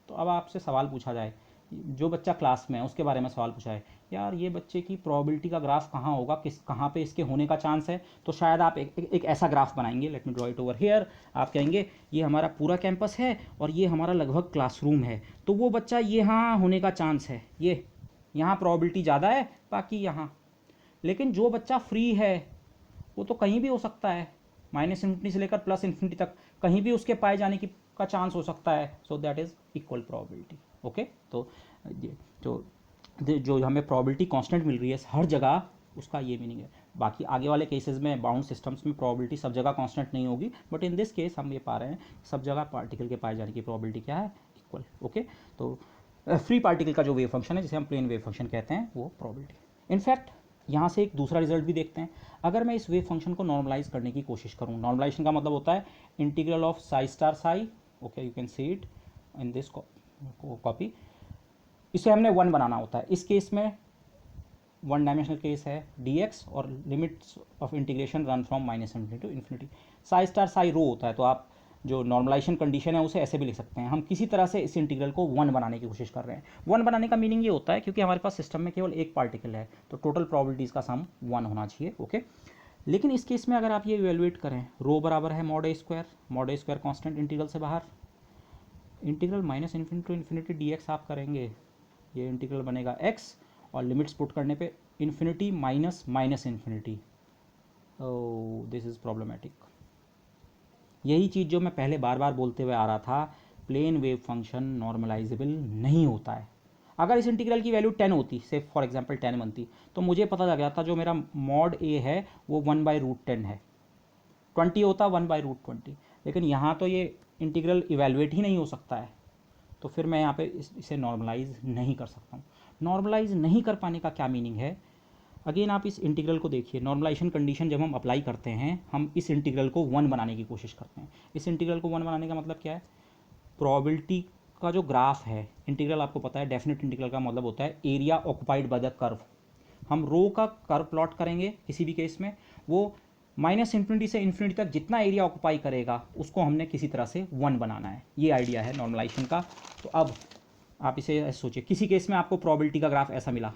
तो अब आपसे सवाल पूछा जाए, जो बच्चा क्लास में है उसके बारे में सवाल पूछा है, यार ये बच्चे की प्रोबेबिलिटी का ग्राफ कहाँ होगा, कहाँ पे इसके होने का चांस है, तो शायद आप एक ऐसा ग्राफ बनाएंगे, let me draw it over here. आप कहेंगे ये हमारा पूरा कैंपस है और ये हमारा लगभग क्लासरूम है, तो वो बच्चा यहाँ होने का चांस है, ये यहाँ प्रोबेबिलिटी ज़्यादा है बाकी यहाँ। लेकिन जो बच्चा फ्री है वो तो कहीं भी हो सकता है, माइनस इन्फिनिटी से लेकर प्लस इन्फिनिटी तक कहीं भी उसके पाए जाने की का चांस हो सकता है, so that is equal probability. Okay, तो ये जो हमें प्रोबेबिलिटी कांस्टेंट मिल रही है हर जगह, उसका ये मीनिंग है। बाकी आगे वाले केसेस में बाउंड सिस्टम्स में प्रोबेबिलिटी सब जगह कांस्टेंट नहीं होगी, बट इन दिस केस हम ये पा रहे हैं सब जगह पार्टिकल के पाए जाने की प्रोबेबिलिटी क्या है, इक्वल। ओके, तो फ्री पार्टिकल का जो वेव फंक्शन है जिसे हम प्लेन वेव फंक्शन कहते हैं वो प्रोबेबिलिटी। इनफैक्ट यहाँ से एक दूसरा रिजल्ट भी देखते हैं। अगर मैं इस वेव फंक्शन को नॉर्मलाइज करने की कोशिश करूँ, नॉर्मलाइजेशन का मतलब होता है integral of Sai star Sai, okay you can see it in this copy. इसे हमने 1 बनाना होता है, इस केस में 1 डायमेंशनल केस है dx, और limits of integration run from minus infinity to infinity. Psi star psi rho होता है, तो आप जो नॉर्मलाइजेशन कंडीशन है उसे ऐसे भी लिख सकते हैं, हम किसी तरह से इस इंटीग्रल को 1 बनाने की कोशिश कर रहे हैं। 1 बनाने का मीनिंग ये होता है क्योंकि हमारे पास सिस्टम में केवल एक पार्टिकल है तो टोटल प्रोबेबिलिटीज़ का सम 1 होना चाहिए। ओके, लेकिन इस केस में अगर आप ये इवेलुएट करें, रो बराबर है mod a square constant integral से बाहर, integral minus infinity to infinity dx आप करेंगे, ये इंटीग्रल बनेगा x, और लिमिट्स पुट करने पे infinity minus minus infinity. Oh this is problematic. यही चीज़ जो मैं पहले बार बार बोलते हुए आ रहा था, प्लेन वेव फंक्शन नॉर्मलाइजेबल नहीं होता है। अगर इस इंटीग्रल की वैल्यू 10 होती, से फॉर एग्जांपल 10 बनती, तो मुझे पता लग गया था जो मेरा मॉड ए है वो 1/√10 है। 20 होता 1/√20, लेकिन यहाँ तो ये इंटीग्रल इवेलुएट ही नहीं हो सकता है, तो फिर मैं यहाँ पे इसे नॉर्मलाइज नहीं कर सकता हूँ। नॉर्मलाइज नहीं कर पाने का क्या मीनिंग है, अगेन आप इस इंटीग्रल को देखिए, नॉर्मलाइजेशन कंडीशन जब हम अप्लाई करते हैं हम इस इंटीग्रल को 1 बनाने की कोशिश करते हैं। इस इंटीग्रल को 1 बनाने का मतलब क्या है, प्रोबेबिलिटी का जो ग्राफ है, इंटीग्रल आपको पता है डेफिनेट इंटीग्रल का मतलब होता है area occupied by the curve. हम रो का कर्व प्लॉट करेंगे किसी भी केस में, वो माइनस इन्फिनिटी से इन्फिनिटी तक जितना एरिया ऑक्युपाई करेगा उसको हमने किसी तरह से 1 बनाना है, ये आइडिया है नॉर्मलाइजेशन का। तो अब आप इसे सोचिए, किसी केस में आपको प्रोबेबिलिटी का ग्राफ ऐसा मिला,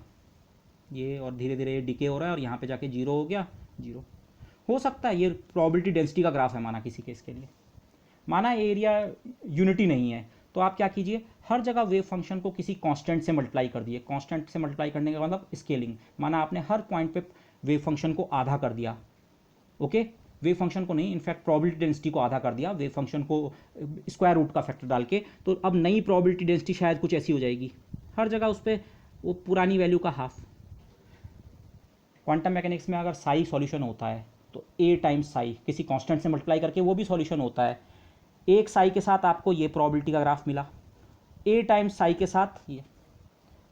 ये और धीरे धीरे ये डिके हो रहा है और यहाँ पे जाके 0 हो गया, 0 हो सकता है, ये प्रोबेबिलिटी डेंसिटी का ग्राफ है माना किसी केस के लिए, माना एरिया यूनिटी नहीं है, तो आप क्या कीजिए, हर जगह वेव फंक्शन को किसी कांस्टेंट से मल्टीप्लाई कर दिए। कांस्टेंट से मल्टीप्लाई करने का मतलब स्केलिंग, माना आपने हर पॉइंट पे वेव फंक्शन को आधा कर दिया। ओके, वेव फंक्शन को नहीं, इनफैक्ट प्रोबेबिलिटी डेंसिटी को आधा कर दिया वेव फंक्शन को स्क्वायर रूट का फैक्टर डाल के, तो अब नई प्रोबेबिलिटी डेंसिटी शायद कुछ ऐसी हो जाएगी, हर जगह उस पर वो पुरानी वैल्यू का हाफ। क्वांटम मैकेनिक्स में अगर साई सॉल्यूशन होता है तो ए टाइम्स साई किसी कांस्टेंट से मल्टीप्लाई करके वो भी सॉल्यूशन होता है। एक साई के साथ आपको ये प्रोबेबिलिटी का ग्राफ मिला, ए टाइम्स साई के साथ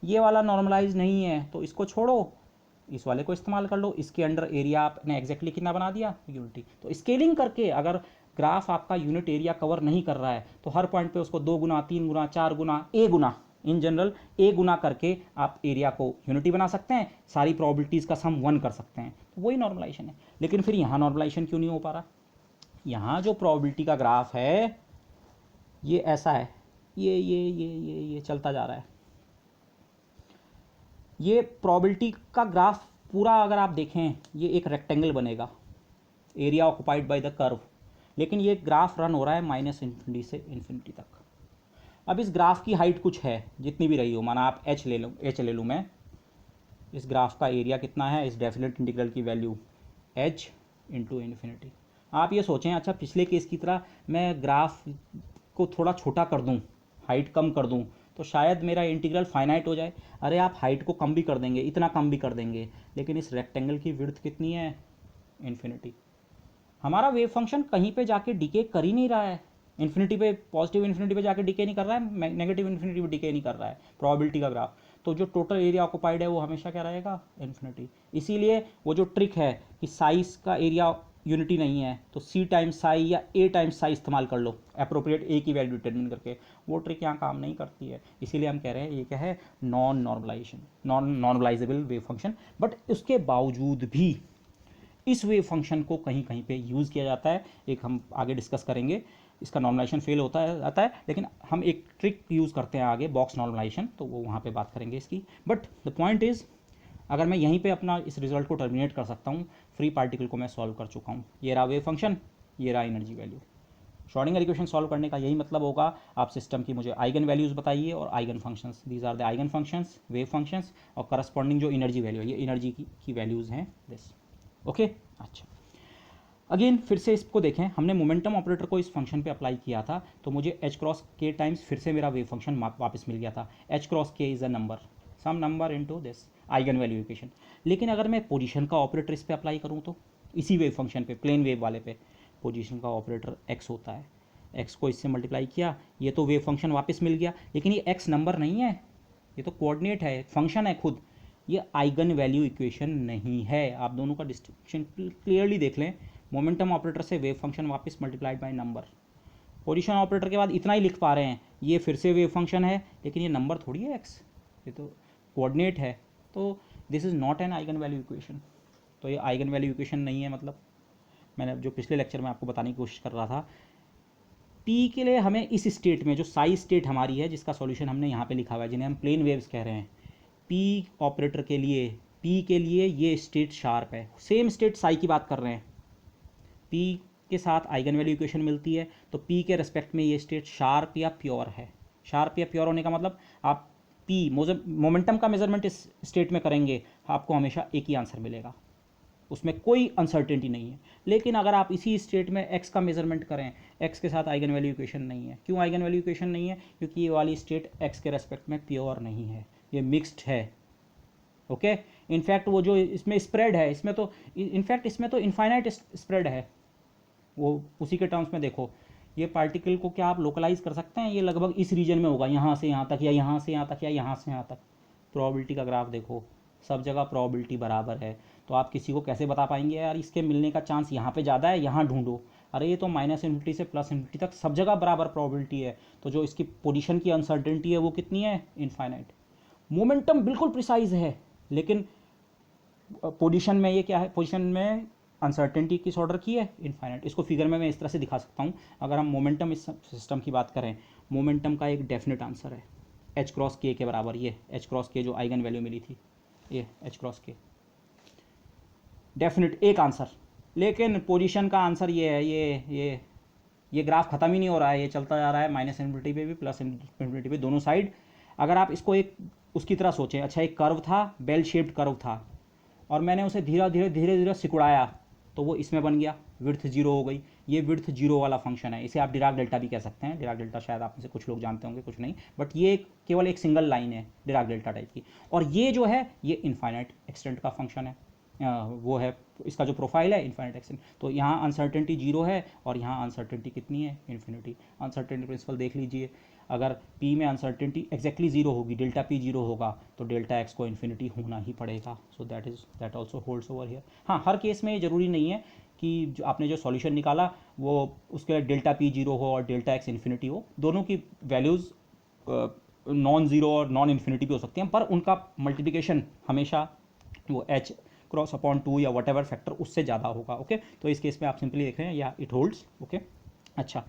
ये वाला नॉर्मलाइज नहीं है तो इसको छोड़ो, इस वाले को इस्तेमाल कर लो। इसके अंडर एरिया आपने एग्जैक्टली कितना बना दिया, यूनिटी। तो स्केलिंग करके अगर ग्राफ आपका यूनिट एरिया कवर नहीं कर रहा है तो हर पॉइंट पे उसको 2 गुना, 3 गुना, 4 गुना, ए गुना, इन जनरल ए गुना करके आप एरिया को यूनिटी बना सकते हैं, सारी प्रोबेबिलिटीज़ का सम 1 कर सकते हैं। तो वही नॉर्मलाइजेशन है। लेकिन फिर यहाँ नॉर्मलाइजेशन क्यों नहीं हो पा रहा? यहाँ जो प्रोबेबिलिटी का ग्राफ है ये ऐसा है, ये चलता जा रहा है। ये प्रोबेबिलिटी का ग्राफ पूरा अगर आप देखें ये एक रेक्टेंगल बनेगा, area occupied by the curve, लेकिन ये ग्राफ रन हो रहा है -इन्फिनिटी से इन्फिनिटी तक। अब इस ग्राफ की हाइट कुछ है, जितनी भी रही हो, माना आप एच ले लूँ मैं। इस ग्राफ का एरिया कितना है, इस डेफिनेट इंटीग्रल की वैल्यू h इंटू इन्फिनिटी। आप ये सोचें, अच्छा पिछले केस की तरह मैं ग्राफ को थोड़ा छोटा कर दूं, हाइट कम कर दूं, तो शायद मेरा इंटीग्रल फाइनाइट हो जाए। अरे आप हाइट को कम भी कर देंगे, इतना कम भी कर देंगे, लेकिन इस रेक्टेंगल की विड्थ कितनी है, इन्फिनिटी। हमारा वेव फंक्शन कहीं पे जाके डिके कर ही नहीं रहा है, इन्फिनिटी पे, पॉजिटिव इन्फिनिटी पे जाके डिके नहीं कर रहा है, नेगेटिव इन्फिनिटी पे डिके नहीं कर रहा है प्रोबेबिलिटी का ग्राफ। तो जो टोटल एरिया ऑक्युपाइड है वो हमेशा क्या रहेगा, इन्फिनिटी। इसीलिए वो जो ट्रिक है कि साइज का एरिया यूनिटी नहीं है तो सी टाइम्स साई या ए टाइम्स साई इस्तेमाल कर लो अप्रोप्रिएट ए की वैल्यू डिटरमिन करके, वो ट्रिक यहाँ काम नहीं करती है। इसीलिए हम कह रहे हैं ये क्या है, नॉन नॉर्मलाइजेबल वेव फंक्शन। बट उसके बावजूद भी इस वेव फंक्शन को कहीं कहीं पे यूज़ किया जाता है, एक हम आगे डिस्कस करेंगे। इसका नॉर्मलाइजेशन फेल होता है आता है, लेकिन हम एक ट्रिक यूज़ करते हैं आगे, बॉक्स नॉर्मलाइजेशन, तो वो वहाँ पे बात करेंगे इसकी। बट द पॉइंट इज़, अगर मैं यहीं पे अपना इस रिजल्ट को टर्मिनेट कर सकता हूँ, फ्री पार्टिकल को मैं सॉल्व कर चुका हूँ। ये रहा वेव फंक्शन, ये रहा energy value. Schrodinger equation solve करने का यही मतलब होगा, आप सिस्टम की मुझे आइगन वैल्यूज़ बताइए और eigen functions, these are the eigen functions, wave functions, और करस्पॉन्डिंग जो एनर्जी वैल्यू है, ये एनर्जी की वैल्यूज़ हैं दिस। ओके, अच्छा अगेन फिर से इसको देखें, हमने मोमेंटम ऑपरेटर को इस फंक्शन पे अप्लाई किया था तो मुझे h क्रॉस k टाइम्स फिर से मेरा वेव फंक्शन वापस मिल गया था। h cross k is a number, some number into this eigen value equation. लेकिन अगर मैं पोजीशन का ऑपरेटर इस पे अप्लाई करूँ तो इसी वेव फंक्शन पे, प्लेन वेव वाले पे, पोजीशन का ऑपरेटर x होता है, x को इससे मल्टीप्लाई किया, ये तो वेव फंक्शन वापस मिल गया, लेकिन ये x नंबर नहीं है, ये तो कोऑर्डिनेट है, फंक्शन है खुद, ये आइगन वैल्यू इक्वेशन नहीं है। आप दोनों का डिस्टिंक्शन क्लियरली देख लें, मोमेंटम ऑपरेटर से वेव फंक्शन वापस multiplied by number, position operator के बाद इतना ही लिख पा रहे हैं, ये फिर से वेव फंक्शन है लेकिन ये नंबर थोड़ी है x, ये तो कोऑर्डिनेट है, तो this is not an eigen value equation. तो ये आइगन वैल्यू इक्वेशन नहीं है, मतलब मैंने जो पिछले लेक्चर में आपको बताने की कोशिश कर रहा था, p के लिए हमें इस स्टेट में, जो साई स्टेट हमारी है जिसका सॉल्यूशन हमने यहाँ पे लिखा हुआ है, जिन्हें हम प्लेन वेव्स कह रहे हैं, p ऑपरेटर के लिए, p के लिए ये स्टेट शार्प है, सेम स्टेट साई की बात कर रहे हैं, p के साथ आइगन वैल्यू इक्वेशन मिलती है तो p के रेस्पेक्ट में ये स्टेट शार्प या प्योर है। शार्प या प्योर होने का मतलब, आप p मोमेंटम का मेजरमेंट इस स्टेट में करेंगे, आपको हमेशा एक ही आंसर मिलेगा, उसमें कोई अनसर्टेनिटी नहीं है। लेकिन अगर आप इसी स्टेट में x का मेजरमेंट करें, x के साथ आइगन वैल्यू इक्वेशन नहीं है। क्यों आइगन वैल्यू इक्वेशन नहीं है? क्योंकि ये वाली स्टेट x के रेस्पेक्ट में प्योर नहीं है, ये मिक्स्ड है। ओके, इनफैक्ट वो जो इसमें स्प्रेड है, इसमें तो इनफैक्ट इसमें तो इनफाइनाइट स्प्रेड है, वो उसी के टर्म्स में देखो, ये पार्टिकल को क्या आप लोकलाइज कर सकते हैं, ये लगभग इस रीजन में होगा, यहाँ से यहाँ तक, या यहाँ से यहाँ तक, या यहाँ से यहाँ तक। प्रोबेबिलिटी का ग्राफ देखो, सब जगह प्रोबेबिलिटी बराबर है, तो आप किसी को कैसे बता पाएंगे यार इसके मिलने का चांस यहाँ पे ज़्यादा है, यहाँ ढूंढो, अरे ये तो -इन्फिनिटी से +इन्फिनिटी तक सब जगह बराबर प्रोबेबिलिटी है, तो जो इसकी पोजीशन की अनसर्टेनिटी है वो कितनी है, इनफाइनाइट। मोमेंटम बिल्कुल प्रिसाइज है, लेकिन पोजीशन में ये क्या है, पोजीशन में अनसर्टेनिटी किस ऑर्डर की है, इनफाइनाइट। इसको फिगर में मैं इस तरह से दिखा सकता हूँ, अगर हम मोमेंटम इस सिस्टम की बात करें, मोमेंटम का एक डेफिनेट आंसर है h क्रॉस k के बराबर, ये h क्रॉस k जो आइगन वैल्यू मिली थी, ये h क्रॉस k डेफिनेट एक आंसर। लेकिन पोजीशन का आंसर ये है, ये ग्राफ ख़त्म ही नहीं हो रहा है, ये चलता जा रहा है -इन्फिनिटी पे भी +इन्फिनिटी पे, दोनों साइड। अगर आप इसको एक उसकी तरह सोचें, अच्छा एक कर्व था, बेल शेप्ड कर्व था, और मैंने उसे धीरे धीरे सिकुड़ाया तो वो इसमें बन गया, विड्थ 0 हो गई। ये विड्थ जीरो वाला फंक्शन है, इसे आप डिराक डेल्टा भी कह सकते हैं। डिराक डेल्टा शायद आप में से कुछ लोग जानते होंगे, कुछ नहीं, बट ये केवल एक सिंगल लाइन है डिराक डेल्टा टाइप की। और ये जो है ये इनफाइनाइट एक्सटेंट का फंक्शन है, वो है इसका जो प्रोफाइल है इनफाइनाइट एक्सटेंट। तो यहाँ अनसर्टेनिटी जीरो है और यहाँ अनसर्टेनिटी कितनी है, इन्फिनिटी। अनसर्टेनिटी प्रिंसिपल देख लीजिए, अगर P में अनसर्टेनिटी एक्जैक्टली जीरो होगी, डेल्टा P जीरो होगा, तो डेल्टा एक्स को इन्फिनिटी होना ही पड़ेगा। So that also holds over here. हाँ, हर केस में ज़रूरी नहीं है कि जो आपने जो सॉल्यूशन निकाला वो उसके डेल्टा P जीरो हो और डेल्टा एक्स इन्फिनिटी हो, दोनों की वैल्यूज़ नॉन ज़ीरो और नॉन इन्फिनिटी भी हो सकती हैं, पर उनका मल्टीप्लिकेशन हमेशा वो h क्रॉस अपॉन 2 या वट एवर फैक्टर उससे ज़्यादा होगा। ओके, तो इस केस में आप सिंपली देख रहे हैं या इट होल्ड्स। ओके, अच्छा,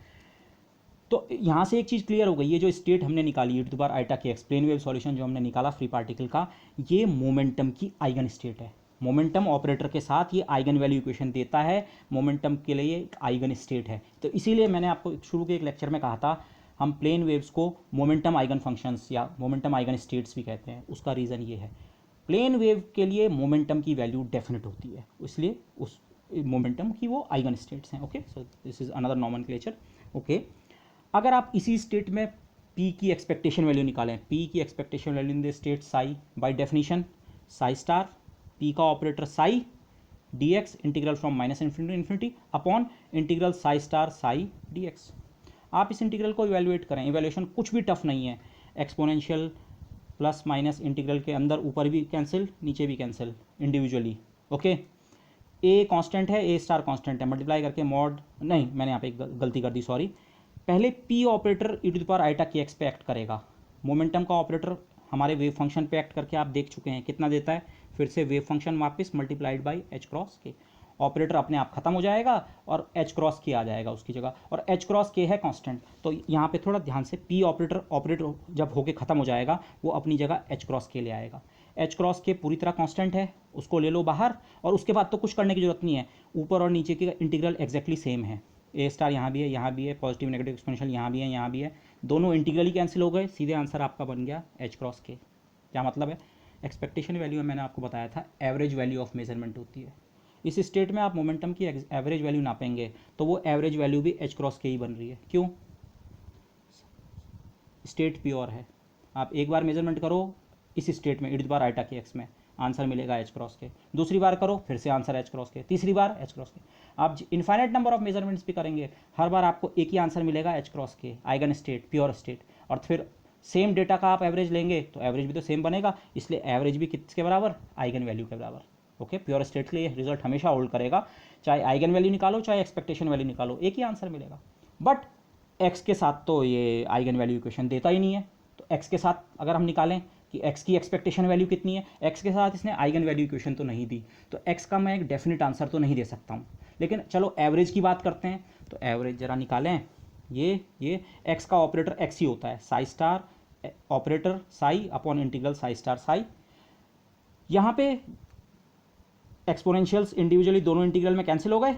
तो यहाँ से एक चीज़ क्लियर हो गई, ये जो स्टेट हमने निकाली e to the power iota के एक्स प्लेन वेव सॉल्यूशन जो हमने निकाला फ्री पार्टिकल का, ये मोमेंटम की आइगन स्टेट है। मोमेंटम ऑपरेटर के साथ ये आइगन वैल्यू इक्वेशन देता है, मोमेंटम के लिए एक आइगन स्टेट है। तो इसीलिए मैंने आपको शुरू के एक लेक्चर में कहा था हम प्लेन वेव्स को मोमेंटम आइगन फंक्शंस या मोमेंटम आइगन स्टेट्स भी कहते हैं। उसका रीज़न ये है, प्लेन वेव के लिए मोमेंटम की वैल्यू डेफिनेट होती है, इसलिए उस मोमेंटम की वो आइगन स्टेट्स हैं। Okay, so this is another nomenclature. Okay, अगर आप इसी स्टेट में P की एक्सपेक्टेशन वैल्यू निकालें, P की expectation value in the state Sai, by definition Sai star P का operator Sai dx integral from minus infinity infinity upon integral Sai star Sai dx। आप इस इंटीग्रल को इवेल्युएट करें, इवेल्युएशन कुछ भी टफ नहीं है, एक्सपोनेंशियल प्लस माइनस इंटीग्रल के अंदर ऊपर भी कैंसिल नीचे भी cancel individually. Okay, a constant है, ए स्टार कांस्टेंट है, मल्टीप्लाई करके मॉड, नहीं मैंने यहाँ पे एक गलती कर दी, सॉरी। पहले P operator e to the power iota के एक्स पे एक्ट करेगा, मोमेंटम का ऑपरेटर हमारे वेव फंक्शन पे एक्ट करके आप देख चुके हैं कितना देता है, फिर से वेव फंक्शन वापस मल्टीप्लाइड बाई एच क्रॉस के, ऑपरेटर अपने आप खत्म हो जाएगा और एच क्रॉस के आ जाएगा उसकी जगह, और एच क्रॉस के है कांस्टेंट। तो यहाँ पे थोड़ा ध्यान से, P ऑपरेटर जब होके खत्म हो जाएगा वो अपनी जगह एच क्रॉस के ले आएगा। एच क्रॉस के पूरी तरह कांस्टेंट है, उसको ले लो बाहर, और उसके बाद तो कुछ करने की जरूरत नहीं है, ऊपर और नीचे की इंटीग्रल एग्जैक्टली सेम है। ए स्टार यहाँ भी है, यहाँ भी है, पॉजिटिव नेगेटिव एक्सपोनेंशियल यहाँ भी है, यहाँ भी है, दोनों इंटीग्रल ही कैंसिल हो गए, सीधे आंसर आपका बन गया एच क्रॉस के। क्या मतलब है, एक्सपेक्टेशन वैल्यू में मैंने आपको बताया था एवरेज वैल्यू ऑफ मेजरमेंट होती है। इस स्टेट में आप मोमेंटम की एवरेज वैल्यू नापेंगे तो वो एवरेज वैल्यू भी एच क्रॉस के ही बन रही है। क्यों, स्टेट प्योर है। आप एक बार मेजरमेंट करो इस स्टेट में e to the power iota के एक्स में, आंसर मिलेगा एच क्रॉस के, दूसरी बार करो फिर से आंसर एच क्रॉस के, तीसरी बार एच क्रॉस के। आप इन्फाइनाइट नंबर ऑफ मेजरमेंट्स भी करेंगे, हर बार आपको एक ही आंसर मिलेगा एच क्रॉस के, आइगन स्टेट प्योर स्टेट। और फिर सेम डेटा का आप एवरेज लेंगे तो एवरेज भी तो सेम बनेगा, इसलिए एवरेज भी किसके बराबर, आइगन वैल्यू के बराबर। ओके, प्योर स्टेट के लिए रिजल्ट हमेशा होल्ड करेगा, चाहे आइगन वैल्यू निकालो चाहे एक्सपेक्टेशन वैल्यू निकालो, एक ही आंसर मिलेगा। बट एक्स के साथ तो ये आइगन वैल्यू इक्वेशन देता ही नहीं है, तो एक्स के साथ अगर हम निकालें कि एक्स की एक्सपेक्टेशन वैल्यू कितनी है, एक्स के साथ इसने आइगन वैल्यू इक्वेशन तो नहीं दी, तो एक्स का मैं एक डेफिनेट आंसर तो नहीं दे सकता हूँ। लेकिन चलो एवरेज की बात करते हैं, तो एवरेज जरा निकालें, ये एक्स का ऑपरेटर एक्स ही होता है, Sai star operator psi upon integral Sai star Sai. यहाँ पे एक्सपोनेंशियल्स इंडिविजुअली दोनों इंटीग्रल में कैंसिल हो गए,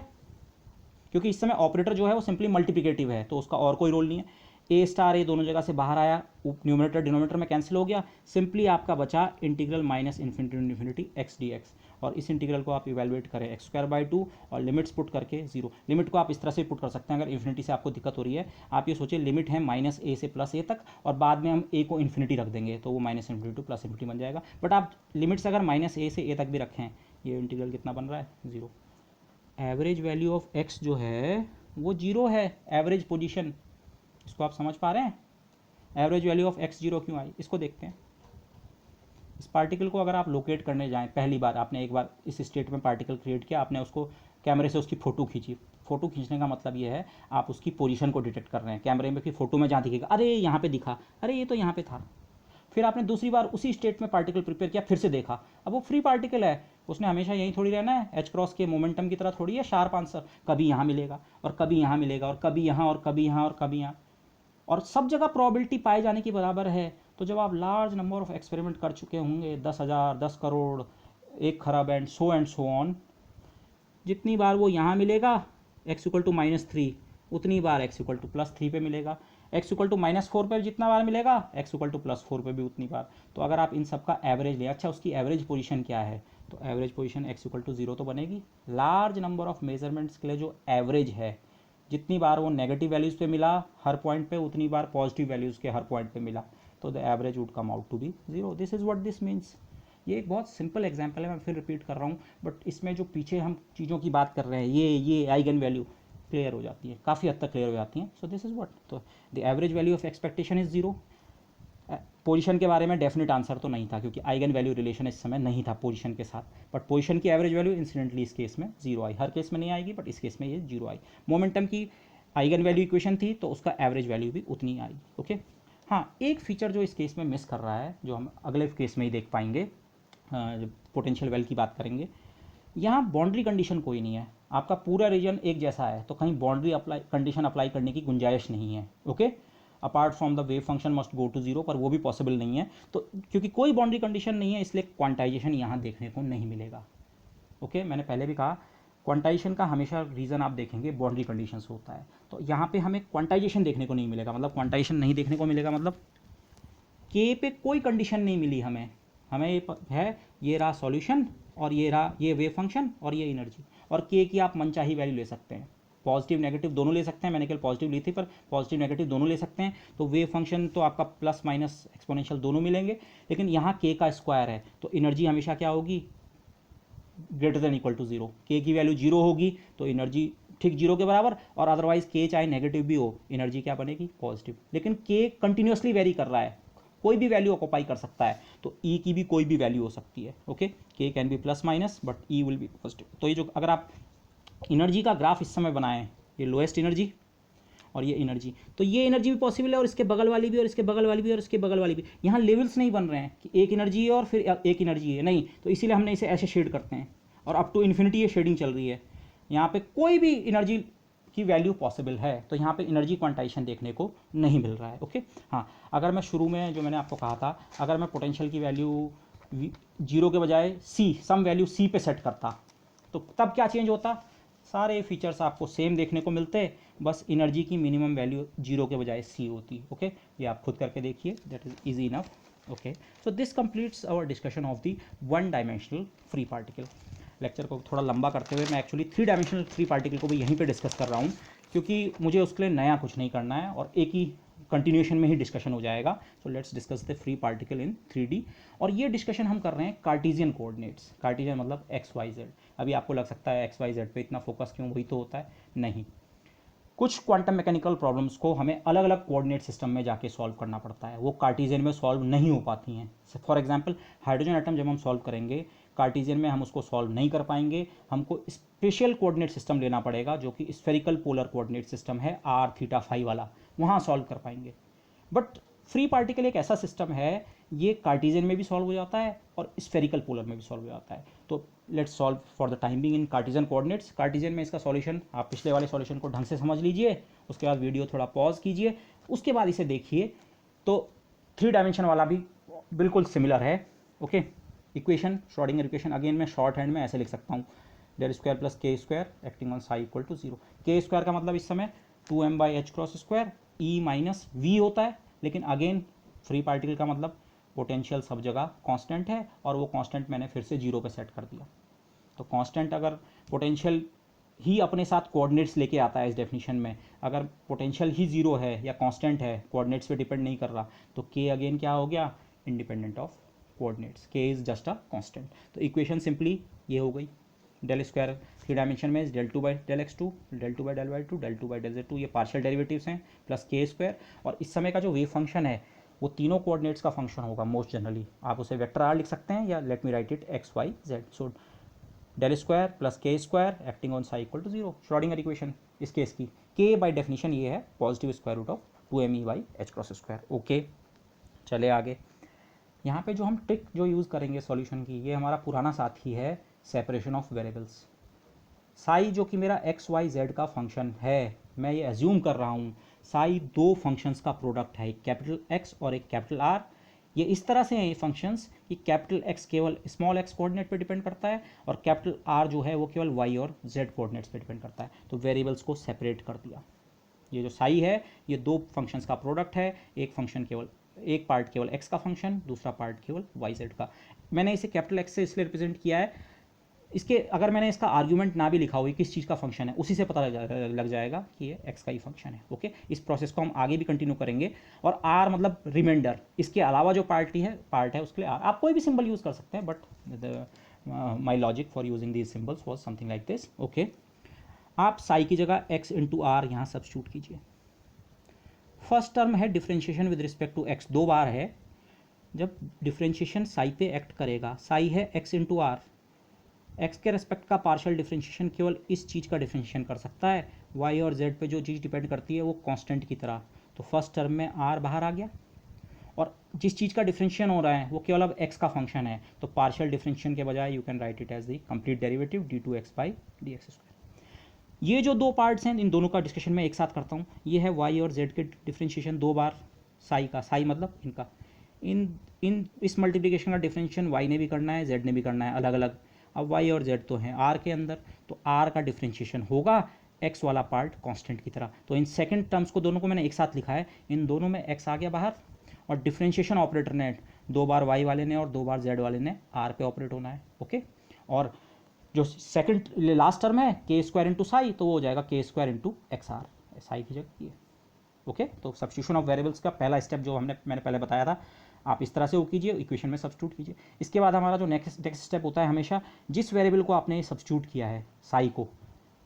क्योंकि इस समय ऑपरेटर जो है वो सिंपली मल्टीप्लिकेटिव है, तो उसका और कोई रोल नहीं है। ए स्टार ए दोनों जगह से बाहर आया, न्यूमरेटर डिनोमिनेटर में कैंसिल हो गया, सिंपली आपका बचा integral minus infinity infinity x D x. और इस इंटीग्रल को आप इवेलुएट करें एक्स स्क्वायर बाई 2 और लिमिट्स पुट करके जीरो। लिमिट को आप इस तरह से पुट कर सकते हैं, अगर इन्फिनिटी से आपको दिक्कत हो रही है, आप ये सोचिए लिमिट है माइनस ए से प्लस ए तक, और बाद में हम ए को इन्फिनिटी रख देंगे तो वो minus infinity two plus infinity बन जाएगा। बट आप लिमिट्स अगर माइनस ए से ए तक भी रखें, ये इंटीग्रल कितना बन रहा है, zero. Average value of x जो है वो जीरो है, एवरेज पोजीशन, इसको आप समझ पा रहे हैं, average value of x zero क्यों आई, इसको देखते हैं। इस पार्टिकल को अगर आप लोकेट करने जाएं, पहली बार आपने एक बार इस स्टेट में पार्टिकल क्रिएट किया, आपने उसको कैमरे से उसकी फ़ोटो खींची, फ़ोटो खींचने का मतलब ये है आप उसकी पोजीशन को डिटेक्ट कर रहे हैं कैमरे में, कि फ़ोटो में जहाँ दिखेगा अरे यहाँ पे दिखा, अरे ये तो यहाँ पे था। फिर आपने दूसरी बार उसी स्टेट में पार्टिकल प्रिपेयर किया, फिर से देखा, अब वो फ्री पार्टिकल है, उसने हमेशा यहीं थोड़ी रहना है, एच क्रॉस के मोमेंटम की तरह थोड़ी है शार्प आंसर, कभी यहाँ मिलेगा और कभी यहाँ मिलेगा और कभी यहाँ और कभी यहाँ और कभी यहाँ, और सब जगह प्रोबेबिलिटी पाए जाने के बराबर है। तो जब आप लार्ज नंबर ऑफ एक्सपेरिमेंट कर चुके होंगे, 10,000, 10 करोड़, 1 खरब एंड सो ऑन, जितनी बार वो यहाँ मिलेगा एक्स इक्वल टू -3, उतनी बार एक्स इक्वल टू +3 पे मिलेगा, एक्स इक्वल टू -4 पे जितना बार मिलेगा एक्स इक्वल टू +4 पे भी उतनी बार। तो अगर आप इन सब का एवरेज लें, अच्छा उसकी एवरेज पोजीशन क्या है, तो average position x equal to 0 तो बनेगी। लार्ज नंबर ऑफ मेजरमेंट्स के लिए जो एवरेज है जितनी बार वो नेगेटिव वैल्यूज़ पे मिला हर पॉइंट पे, उतनी बार पॉजिटिव वैल्यूज़ के हर पॉइंट पे मिला, तो the average would come out to be 0। This is what this means. ये एक बहुत सिंपल एग्जांपल है, मैं फिर रिपीट कर रहा हूँ, बट इसमें जो पीछे हम चीज़ों की बात कर रहे हैं, ये आइगन वैल्यू क्लियर हो जाती है, काफ़ी हद तक क्लियर हो जाती हैं। सो दिस इज़ व्हाट, तो the average value of expectation is 0। Position के बारे में डेफिनेट आंसर तो नहीं था, क्योंकि आइगन वैल्यू रिलेशन इस समय नहीं था पोजीशन के साथ, बट पोजीशन की एवरेज वैल्यू इंसिडेंटली इस केस में 0 आई। हर केस में नहीं आएगी, बट इस केस में ये 0 आई। मोमेंटम की आइगन वैल्यू इक्वेशन थी, तो उसका एवरेज वैल्यू भी उतनी आएगी। ओके, हाँ, एक फीचर जो इस केस में मिस कर रहा है, जो हम अगले केस में ही देख पाएंगे जब पोटेंशियल वेल की बात करेंगे, यहाँ बाउंड्री कंडीशन कोई नहीं है, आपका पूरा रीजन एक जैसा है, तो कहीं बाउंड्री कंडीशन अप्लाई करने की गुंजाइश नहीं है। Okay, apart from the wave function must go to 0, पर वो भी पॉसिबल नहीं है। तो क्योंकि कोई बाउंड्री कंडीशन नहीं है, इसलिए क्वांटाइजेशन यहाँ देखने को नहीं मिलेगा। ओके, मैंने पहले भी कहा क्वांटाइजेशन का हमेशा रीज़न आप देखेंगे बाउंड्री कंडीशन से होता है, तो यहाँ पे हमें क्वांटाइजेशन देखने को नहीं मिलेगा। मतलब क्वांटाइजेशन नहीं देखने को मिलेगा, मतलब के पे कोई कंडीशन नहीं मिली हमें। हमें है ये रहा सॉल्यूशन, और ये रहा ये वेव फंक्शन, और ये एनर्जी, और के की आप मनचाही वैल्यू ले सकते हैं, पॉजिटिव नेगेटिव दोनों ले सकते हैं। मैंने केवल पॉजिटिव ली थी, पर पॉजिटिव नेगेटिव दोनों ले सकते हैं। तो वेव फंक्शन तो आपका प्लस माइनस एक्सपोनेंशियल दोनों मिलेंगे, लेकिन यहाँ के का स्क्वायर है, तो एनर्जी हमेशा क्या होगी, ग्रेटर देन इक्वल टू 0। के की वैल्यू 0 होगी तो एनर्जी ठीक 0 के बराबर, और अदरवाइज के चाहे नेगेटिव भी हो, एनर्जी क्या बनेगी, पॉजिटिव। लेकिन के कंटिन्यूसली वेरी कर रहा है, कोई भी वैल्यू ऑक्यूपाई कर सकता है, तो ई की भी कोई भी वैल्यू हो सकती है। ओके, के can be plus minus, but E will be positive. तो ये जो अगर आप एनर्जी का ग्राफ इस समय बनाएं, ये लोएस्ट एनर्जी और ये एनर्जी, तो ये एनर्जी भी पॉसिबल है, और इसके बगल वाली भी, और इसके बगल वाली भी, और इसके बगल वाली भी। यहाँ लेवल्स नहीं बन रहे हैं कि एक एनर्जी है और फिर एक एनर्जी है, नहीं, तो इसीलिए हमने इसे ऐसे शेड करते हैं, और अप टू इन्फिनिटी ये शेडिंग चल रही है। यहाँ पे कोई भी एनर्जी की वैल्यू पॉसिबल है, तो यहाँ पे एनर्जी क्वांटाइजेशन देखने को नहीं मिल रहा है। ओके, हाँ, अगर मैं शुरू में जो मैंने आपको कहा था, अगर मैं पोटेंशियल की वैल्यू 0 के बजाय सी, सम वैल्यू सी पे सेट करता, तो तब क्या चेंज होता, सारे फीचर्स आपको सेम देखने को मिलते, बस एनर्जी की मिनिमम वैल्यू 0 के बजाय सी होती। ओके, ये आप खुद करके देखिए, that is easy enough. Okay, so this completes our discussion of the one dimensional free particle. Lecture को थोड़ा लंबा करते हुए मैं एक्चुअली 3 डायमेंशनल फ्री पार्टिकल को भी यहीं पे डिस्कस कर रहा हूँ, क्योंकि मुझे उसके लिए नया कुछ नहीं करना है, और एक ही कंटिन्यूएशन में ही डिस्कशन हो जाएगा। So let's discuss the free particle in 3D। और ये डिस्कशन हम कर रहे हैं कार्टेशियन कोऑर्डिनेट्स। कार्टेशियन मतलब एक्स वाई जेड। अभी आपको लग सकता है एक्स वाई जेड पे इतना फोकस क्यों, वही तो होता है, नहीं। कुछ क्वांटम मैकेनिकल प्रॉब्लम्स को हमें अलग अलग कोऑर्डिनेट सिस्टम में जाके सॉल्व करना पड़ता है, वो कार्टेशियन में सॉल्व नहीं हो पाती हैं। फॉर एग्जांपल हाइड्रोजन एटम जब हम सॉल्व करेंगे कार्टेशियन में, हम उसको सॉल्व नहीं कर पाएंगे, हमको स्पेशल कोऑर्डिनेट सिस्टम लेना पड़ेगा, जो कि स्फेरिकल पोलर कोऑर्डिनेट सिस्टम है, आर थीटा फाई वाला, वहाँ सॉल्व कर पाएंगे। बट फ्री पार्टिकल एक ऐसा सिस्टम है, ये कार्टेशियन में भी सॉल्व हो जाता है और स्फेरिकल पोलर में भी सॉल्व हो जाता है। तो let's solve for the time being in Cartesian coordinates. Cartesian में इसका सॉल्यूशन आप पिछले वाले सॉल्यूशन को ढंग से समझ लीजिए, उसके बाद वीडियो थोड़ा पॉज कीजिए, उसके बाद इसे देखिए, तो 3 डायमेंशन वाला भी बिल्कुल सिमिलर है। Okay, equation, Schrodinger equation, again मैं शॉर्ट हैंड में ऐसे लिख सकता हूँ, del square plus k square acting on psi equal to 0। K square का मतलब इस समय 2m by H cross square E minus V होता है, लेकिन अगेन फ्री पार्टिकल का मतलब पोटेंशियल सब जगह कांस्टेंट है, और वो कांस्टेंट मैंने फिर से 0 पे सेट कर दिया। तो कांस्टेंट अगर पोटेंशियल ही अपने साथ कोऑर्डिनेट्स लेके आता है इस डेफिनेशन में, अगर पोटेंशियल ही 0 है या कांस्टेंट है, कोऑर्डिनेट्स पे डिपेंड नहीं कर रहा, तो के अगेन क्या हो गया, independent of coordinates, k is just a constant. तो इक्वेशन सिंपली ये हो गई, डेल स्क्वायर 3 डायमेंशन में del two by del x two, del two by del y two, del two by del z two, ये पार्शियल डेरिवेटिव्स हैं, प्लस के स्क्वायर। और इस समय का जो वेव फंक्शन है वो तीनों कोऑर्डिनेट्स का फंक्शन होगा मोस्ट जनरली, आप उसे वेक्टर आर लिख सकते हैं, या let me write it x y z. So del square plus k square acting on psi equal to 0, Schrodinger equation इस केस की। के बाई डेफिनेशन ये है positive square root of 2m e by H cross square. Okay, चले आगे। यहाँ पे जो हम ट्रिक जो यूज़ करेंगे सॉल्यूशन की, ये हमारा पुराना साथी है, सेपरेशन ऑफ वेरिएबल्स। साई जो कि मेरा एक्स वाई जेड का फंक्शन है, मैं ये एज्यूम कर रहा हूँ साई 2 फंक्शंस का प्रोडक्ट है, एक कैपिटल एक्स और एक कैपिटल आर। ये इस तरह से हैं ये फंक्शंस कि कैपिटल एक्स केवल स्मॉल एक्स कोऑर्डिनेट पे डिपेंड करता है, और कैपिटल आर जो है वो केवल वाई और जेड कोऑर्डिनेट्स पे डिपेंड करता है। तो वेरिएबल्स को सेपरेट कर दिया। ये जो साई है ये 2 फंक्शंस का प्रोडक्ट है, एक फंक्शन केवल, एक पार्ट केवल एक्स का फंक्शन, दूसरा पार्ट केवल वाई जेड का। मैंने इसे कैपिटल एक्स से इसलिए रिप्रेजेंट किया है, इसके अगर मैंने इसका आर्ग्यूमेंट ना भी लिखा हो, ये किस चीज़ का फंक्शन है, उसी से पता लग जाएगा कि ये एक्स का ही फंक्शन है। ओके, इस प्रोसेस को हम आगे भी कंटिन्यू करेंगे। और आर मतलब रिमाइंडर, इसके अलावा जो पार्ट है उसके लिए आर, आप कोई भी सिंबल यूज़ कर सकते हैं, but my logic for using these symbols was something like this. Okay, आप साई की जगह एक्स इंटू आर यहाँ सब्स्टिट्यूट कीजिए। फर्स्ट टर्म है differentiation with respect to x, 2 बार है। जब डिफ्रेंशिएशन साई पे एक्ट करेगा, साई है एक्स इंटू आर, एक्स के रेस्पेक्ट का पार्शियल डिफ्रेंशिएशन केवल इस चीज़ का डिफ्रेंशिएशन कर सकता है। वाई और जेड पे जो चीज़ डिपेंड करती है वो कांस्टेंट की तरह। तो फर्स्ट टर्म में आर बाहर आ गया, और जिस चीज़ का डिफ्रेंशिएशन हो रहा है वो केवल अब एक्स का फंक्शन है, तो पार्शियल डिफ्रेंशिएशन के बजाय you can write it as the complete derivative d two x by D x square. ये जो 2 पार्ट्स हैं, इन दोनों का डिस्कशन मैं एक साथ करता हूँ। ये है वाई और जेड के डिफ्रेंशिएशन 2 बार साई का, साई मतलब इनका, इन इस मल्टीप्लिकेशन का डिफ्रेंशिएशन वाई ने भी करना है, जेड ने भी करना है अलग अलग। अब वाई और जेड तो हैं आर के अंदर, तो आर का डिफ्रेंशिएशन होगा एक्स वाला पार्ट कांस्टेंट की तरह। तो इन सेकंड टर्म्स को दोनों को मैंने एक साथ लिखा है, इन दोनों में एक्स आ गया बाहर, और डिफ्रेंशिएशन ऑपरेटर ने 2 बार वाई वाले ने और 2 बार जेड वाले ने आर पे ऑपरेट होना है। ओके, और जो सेकंड लास्ट टर्म है के स्क्वायर इंटू साई, तो वो हो जाएगा k square into x r, psi की जगह ये। ओके, तो सब्स्टिट्यूशन ऑफ वेरिएबल्स का पहला स्टेप जो मैंने पहले बताया था, आप इस तरह से वो कीजिए, इक्वेशन में सब्स्टिट्यूट कीजिए। इसके बाद हमारा जो नेक्स्ट स्टेप होता है, हमेशा जिस वेरिएबल को आपने सब्स्टिट्यूट किया है साई को,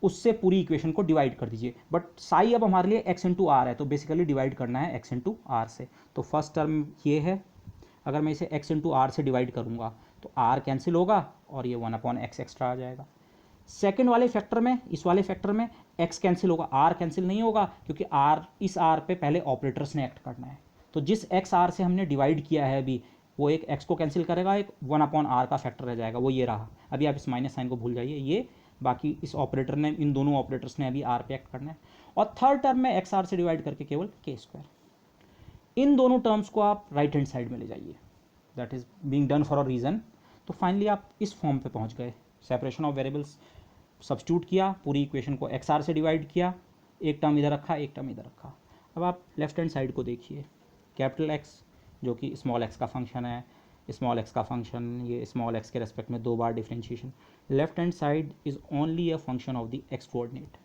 उससे पूरी इक्वेशन को डिवाइड कर दीजिए। बट साई अब हमारे लिए एक्स इंटू आर है, तो बेसिकली डिवाइड करना है एक्स इंटू आर से। तो फर्स्ट टर्म ये है, अगर मैं इसे एक्स इंटू आर से डिवाइड करूँगा तो आर कैंसिल होगा और ये 1/x एक्स्ट्रा आ जाएगा। सेकेंड वाले फैक्टर में, इस वाले फैक्टर में x कैंसिल होगा, r कैंसिल नहीं होगा, क्योंकि r, इस r पे पहले ऑपरेटर्स ने एक्ट करना है। तो जिस x r से हमने डिवाइड किया है अभी, वो एक x को कैंसिल करेगा, एक 1/r का फैक्टर रह जाएगा, वो ये रहा। अभी आप इस माइनस साइन को भूल जाइए, ये बाकी इस ऑपरेटर ने, इन दोनों ऑपरेटर्स ने अभी r पे एक्ट करना है। और थर्ड टर्म में x r से डिवाइड करके केवल k स्क्वायर। इन दोनों टर्म्स को आप राइट हैंड साइड में ले जाइए, that is being done for a reason. तो फाइनली आप इस फॉर्म पे पहुंच गए, सेपरेशन ऑफ वेरिएबल्स सब्स्टिट्यूट किया, पूरी इक्वेशन को एक्स आर से डिवाइड किया, एक टर्म इधर रखा, एक टर्म इधर रखा। अब आप लेफ्ट हैंड साइड को देखिए, कैपिटल एक्स जो कि स्मॉल एक्स का फंक्शन है, स्मॉल एक्स का फंक्शन, ये स्मॉल एक्स के रेस्पेक्ट में 2 बार differentiation, left hand side is only a function of the x coordinate.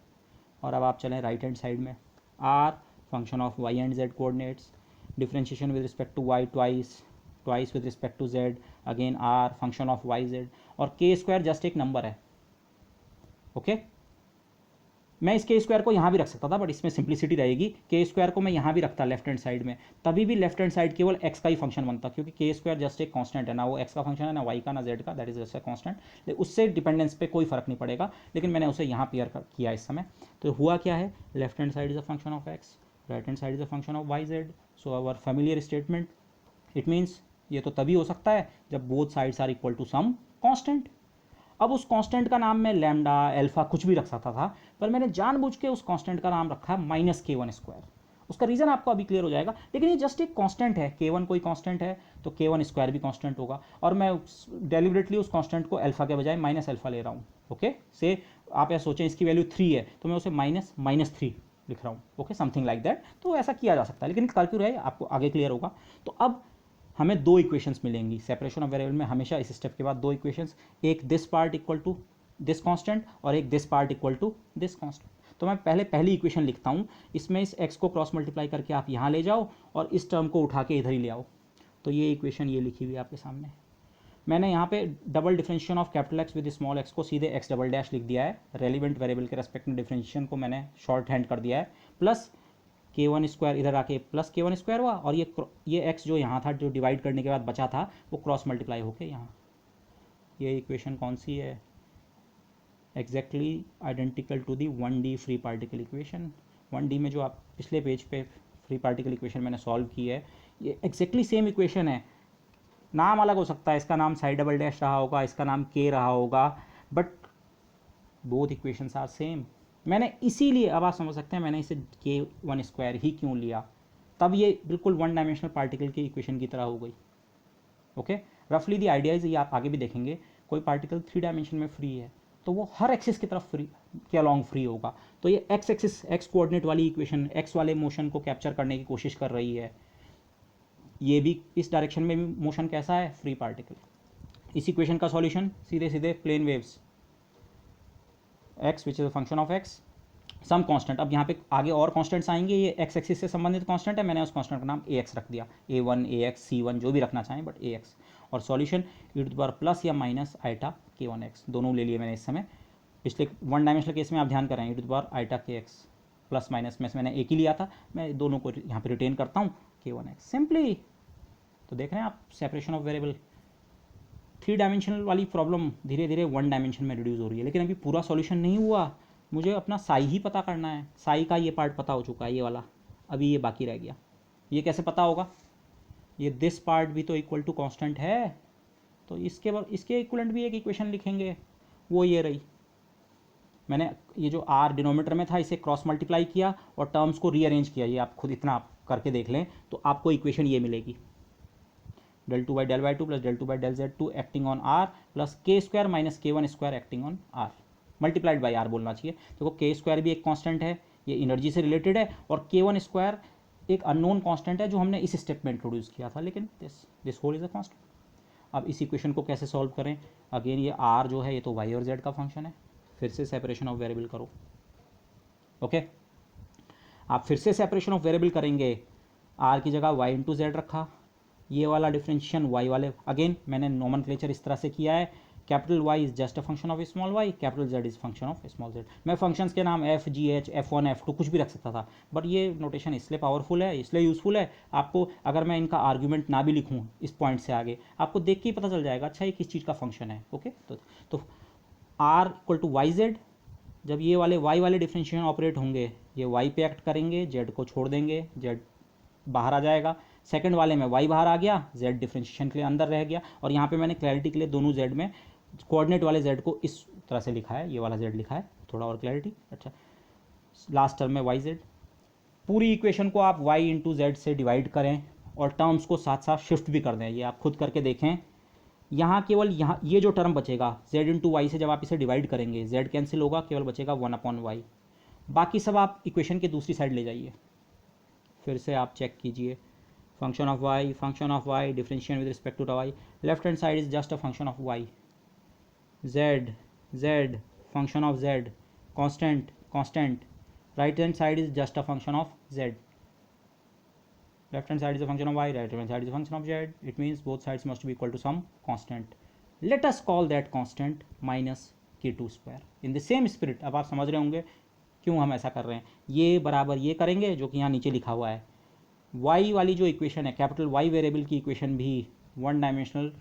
और अब आप चलें राइट हैंड साइड में, are function of y and z coordinates, differentiation with respect to y twice with respect to z, again are function of y z, और के स्क्वायर जस्ट एक नंबर है। ओके, मैं इस के स्क्वायर को यहाँ भी रख सकता था, बट इसमें सिंप्लिसिटी रहेगी, के स्क्वायर को मैं यहाँ भी रखता लेफ्ट हैंड साइड में, तभी भी लेफ्ट हैंड साइड केवल एक्स का ही फंक्शन बनता, क्योंकि के स्क्वायर जस्ट एक कांस्टेंट है, ना वो एक्स का फंक्शन है, ना वाई का, ना जेड का, that is just a constant. उससे डिपेंडेंस पे कोई फर्क नहीं पड़ेगा, लेकिन मैंने उसे यहाँ क्लियर किया इस समय। तो हुआ क्या है, left hand side is a function of x, right hand side is a function of y z. So our familiar statement, it means ये तो तभी हो सकता है जब both sides are equal to some constant. अब उस कांस्टेंट का नाम मैं लैम्डा, अल्फा कुछ भी रख सकता था, पर मैंने जानबूझ के उस कांस्टेंट का नाम रखा -k1 स्क्वायर। उसका रीज़न आपको अभी क्लियर हो जाएगा, लेकिन ये जस्ट एक कांस्टेंट है, k1 कोई कांस्टेंट है तो k1 स्क्वायर भी कांस्टेंट होगा, और मैं डेलिबरेटली उस कांस्टेंट को अल्फा के बजाय -अल्फा ले रहा हूँ। ओके, से आप यह सोचें इसकी वैल्यू 3 है तो मैं उसे -3 लिख रहा हूँ। Okay, something like that. तो ऐसा किया जा सकता है, लेकिन कर क्यों रहे आपको आगे क्लियर होगा। तो अब हमें 2 इक्वेशंस मिलेंगी सेपरेशन ऑफ वेरिएबल में, हमेशा इस स्टेप के बाद 2 इक्वेशंस, एक this part equal to this constant और एक this part equal to this constant. तो मैं पहली इक्वेशन लिखता हूँ, इसमें इस x को क्रॉस मल्टीप्लाई करके आप यहाँ ले जाओ और इस टर्म को उठा के इधर ही ले आओ। तो ये इक्वेशन ये लिखी हुई है आपके सामने। मैंने यहाँ पे double differentiation of capital x with small x को सीधे एक्स डबल डैश लिख दिया है, रेलिवेंट वेरिएबल के रेस्पेक्ट में डिफरेंशिएशन को मैंने शॉर्ट हैंड कर दिया है, प्लस k1 स्क्वायर इधर आके प्लस k1 स्क्वायर हुआ, और ये x जो यहाँ था, जो डिवाइड करने के बाद बचा था, वो क्रॉस मल्टीप्लाई होके यहाँ। ये इक्वेशन कौन सी है, exactly identical to the 1D free particle equation. 1D में जो आप पिछले पेज पे फ्री पार्टिकल इक्वेशन मैंने सॉल्व की है, ये एग्जैक्टली सेम इक्वेशन है, नाम अलग हो सकता है, इसका नाम साई डबल डैश रहा होगा, इसका नाम k रहा होगा, but both equations are same. मैंने इसीलिए, अब आप समझ सकते हैं मैंने इसे k1 स्क्वायर ही क्यों लिया, तब ये बिल्कुल 1 डायमेंशनल पार्टिकल की इक्वेशन की तरह हो गई। ओके, रफली दी आइडियाज ये आप आगे भी देखेंगे, कोई पार्टिकल 3 डायमेंशन में फ्री है तो वो हर एक्सिस की तरफ फ्री के अलॉन्ग फ्री होगा। तो ये एक्स एक्सिस, एक्स कोऑर्डिनेट वाली इक्वेशन एक्स वाले मोशन को कैप्चर करने की कोशिश कर रही है, ये भी इस डायरेक्शन में भी मोशन कैसा है, फ्री पार्टिकल। इस इक्वेशन का सॉल्यूशन सीधे सीधे plane waves, x which is a function of x, some constant. अब यहाँ पे आगे और कांस्टेंट्स आएंगे, ये एक्स एक्सिस से संबंधित कांस्टेंट है, मैंने उस कांस्टेंट का नाम ए एक्स रख दिया, A1 AX C1 जो भी रखना चाहें, बट AX। और सॉल्यूशन e+ या माइनस आइटा k1x, दोनों ले लिए मैंने इस समय। पिछले वन डायमेंशनल केस में आप ध्यान करें e⁻⁰kx प्लस माइनस में से मैंने एक ही लिया था, मैं दोनों को यहाँ पे रिटेन करता हूँ k1x सिंपली। तो देख रहे हैं आप सेपरेशन ऑफ वेरिएबल, 3 डायमेंशनल वाली प्रॉब्लम धीरे धीरे 1 डायमेंशन में रिड्यूस हो रही है। लेकिन अभी पूरा सॉल्यूशन नहीं हुआ, मुझे अपना साई ही पता करना है। साई का ये पार्ट पता हो चुका है, ये वाला, अभी ये बाकी रह गया। ये कैसे पता होगा? ये दिस पार्ट भी तो इक्वल टू कांस्टेंट है, तो इसके इक्वलेंट भी एक इक्वेशन लिखेंगे, वो ये रही। मैंने ये जो r डिनोमीटर में था इसे क्रॉस मल्टीप्लाई किया और टर्म्स को रीअरेंज किया, ये आप खुद इतना आप करके देख लें तो आपको इक्वेशन ये मिलेगी, del2/del y2 plus del2/del z2 acting on r plus k² minus k1² acting on r multiplied by r बोलना चाहिए। देखो k² भी एक कांस्टेंट है, ये एनर्जी से रिलेटेड है, और k1² एक अननोन कांस्टेंट है जो हमने इस स्टेप में इंट्रोड्यूस किया था, लेकिन this whole is a constant. अब इस इक्वेशन को कैसे सॉल्व करें? अगेन ये r जो है ये तो y और z का फंक्शन है, फिर से सेपरेशन ऑफ वेरिएबल करो। ओके, आप फिर से सेपरेशन ऑफ वेरिएबल करेंगे, r की जगह y इंटू जेड रखा, ये वाला डिफ्रेंशिएशन y वाले, अगेन मैंने नोमेनक्लेचर इस तरह से किया है, capital Y is just a function of small y, capital Z is function of small z। मैं फंक्शंस के नाम f g h f1 f2 कुछ भी रख सकता था, बट ये नोटेशन इसलिए पावरफुल है, इसलिए यूजफुल है आपको। अगर मैं इनका आर्ग्यूमेंट ना भी लिखूँ इस पॉइंट से आगे, आपको देख के ही पता चल जाएगा अच्छा ये किस चीज़ का फंक्शन है। ओके, तो r equal to y z, जब ये वाले y वाले डिफ्रेंशिएशन ऑपरेट होंगे, ये y पे एक्ट करेंगे, z को छोड़ देंगे, z बाहर आ जाएगा। सेकंड वाले में y बाहर आ गया, z डिफ्रेंशिएशन के लिए अंदर रह गया। और यहाँ पे मैंने क्लैरिटी के लिए दोनों z में कोऑर्डिनेट वाले z को इस तरह से लिखा है, ये वाला z लिखा है, थोड़ा और क्लैरिटी। अच्छा, लास्ट टर्म में yz, पूरी इक्वेशन को आप y इंटू जेड से डिवाइड करें और टर्म्स को साथ साथ शिफ्ट भी कर दें, ये आप खुद करके देखें। यहाँ केवल यहाँ ये जो टर्म बचेगा z इंटू वाई से, जब आप इसे डिवाइड करेंगे z कैंसिल होगा, केवल बचेगा 1/y। बाकी सब आप इक्वेशन की दूसरी साइड ले जाइए, फिर से आप चेक कीजिए, function of y differentiate with respect to y, left hand side is just a function of y, z function of z, constant, right hand side is just a function of z, left hand side is a function of y, right hand side is a function of z, it means both sides must be equal to some constant. Let us call that constant minus k2 square in the same spirit। अब आप समझ रहे होंगे क्यों हम ऐसा कर रहे हैं, ये बराबर ये करेंगे जो कि यहाँ नीचे लिखा हुआ है। y वाली जो इक्वेशन है, कैपिटल y वेरिएबल की इक्वेशन भी 1 डायमेंशनल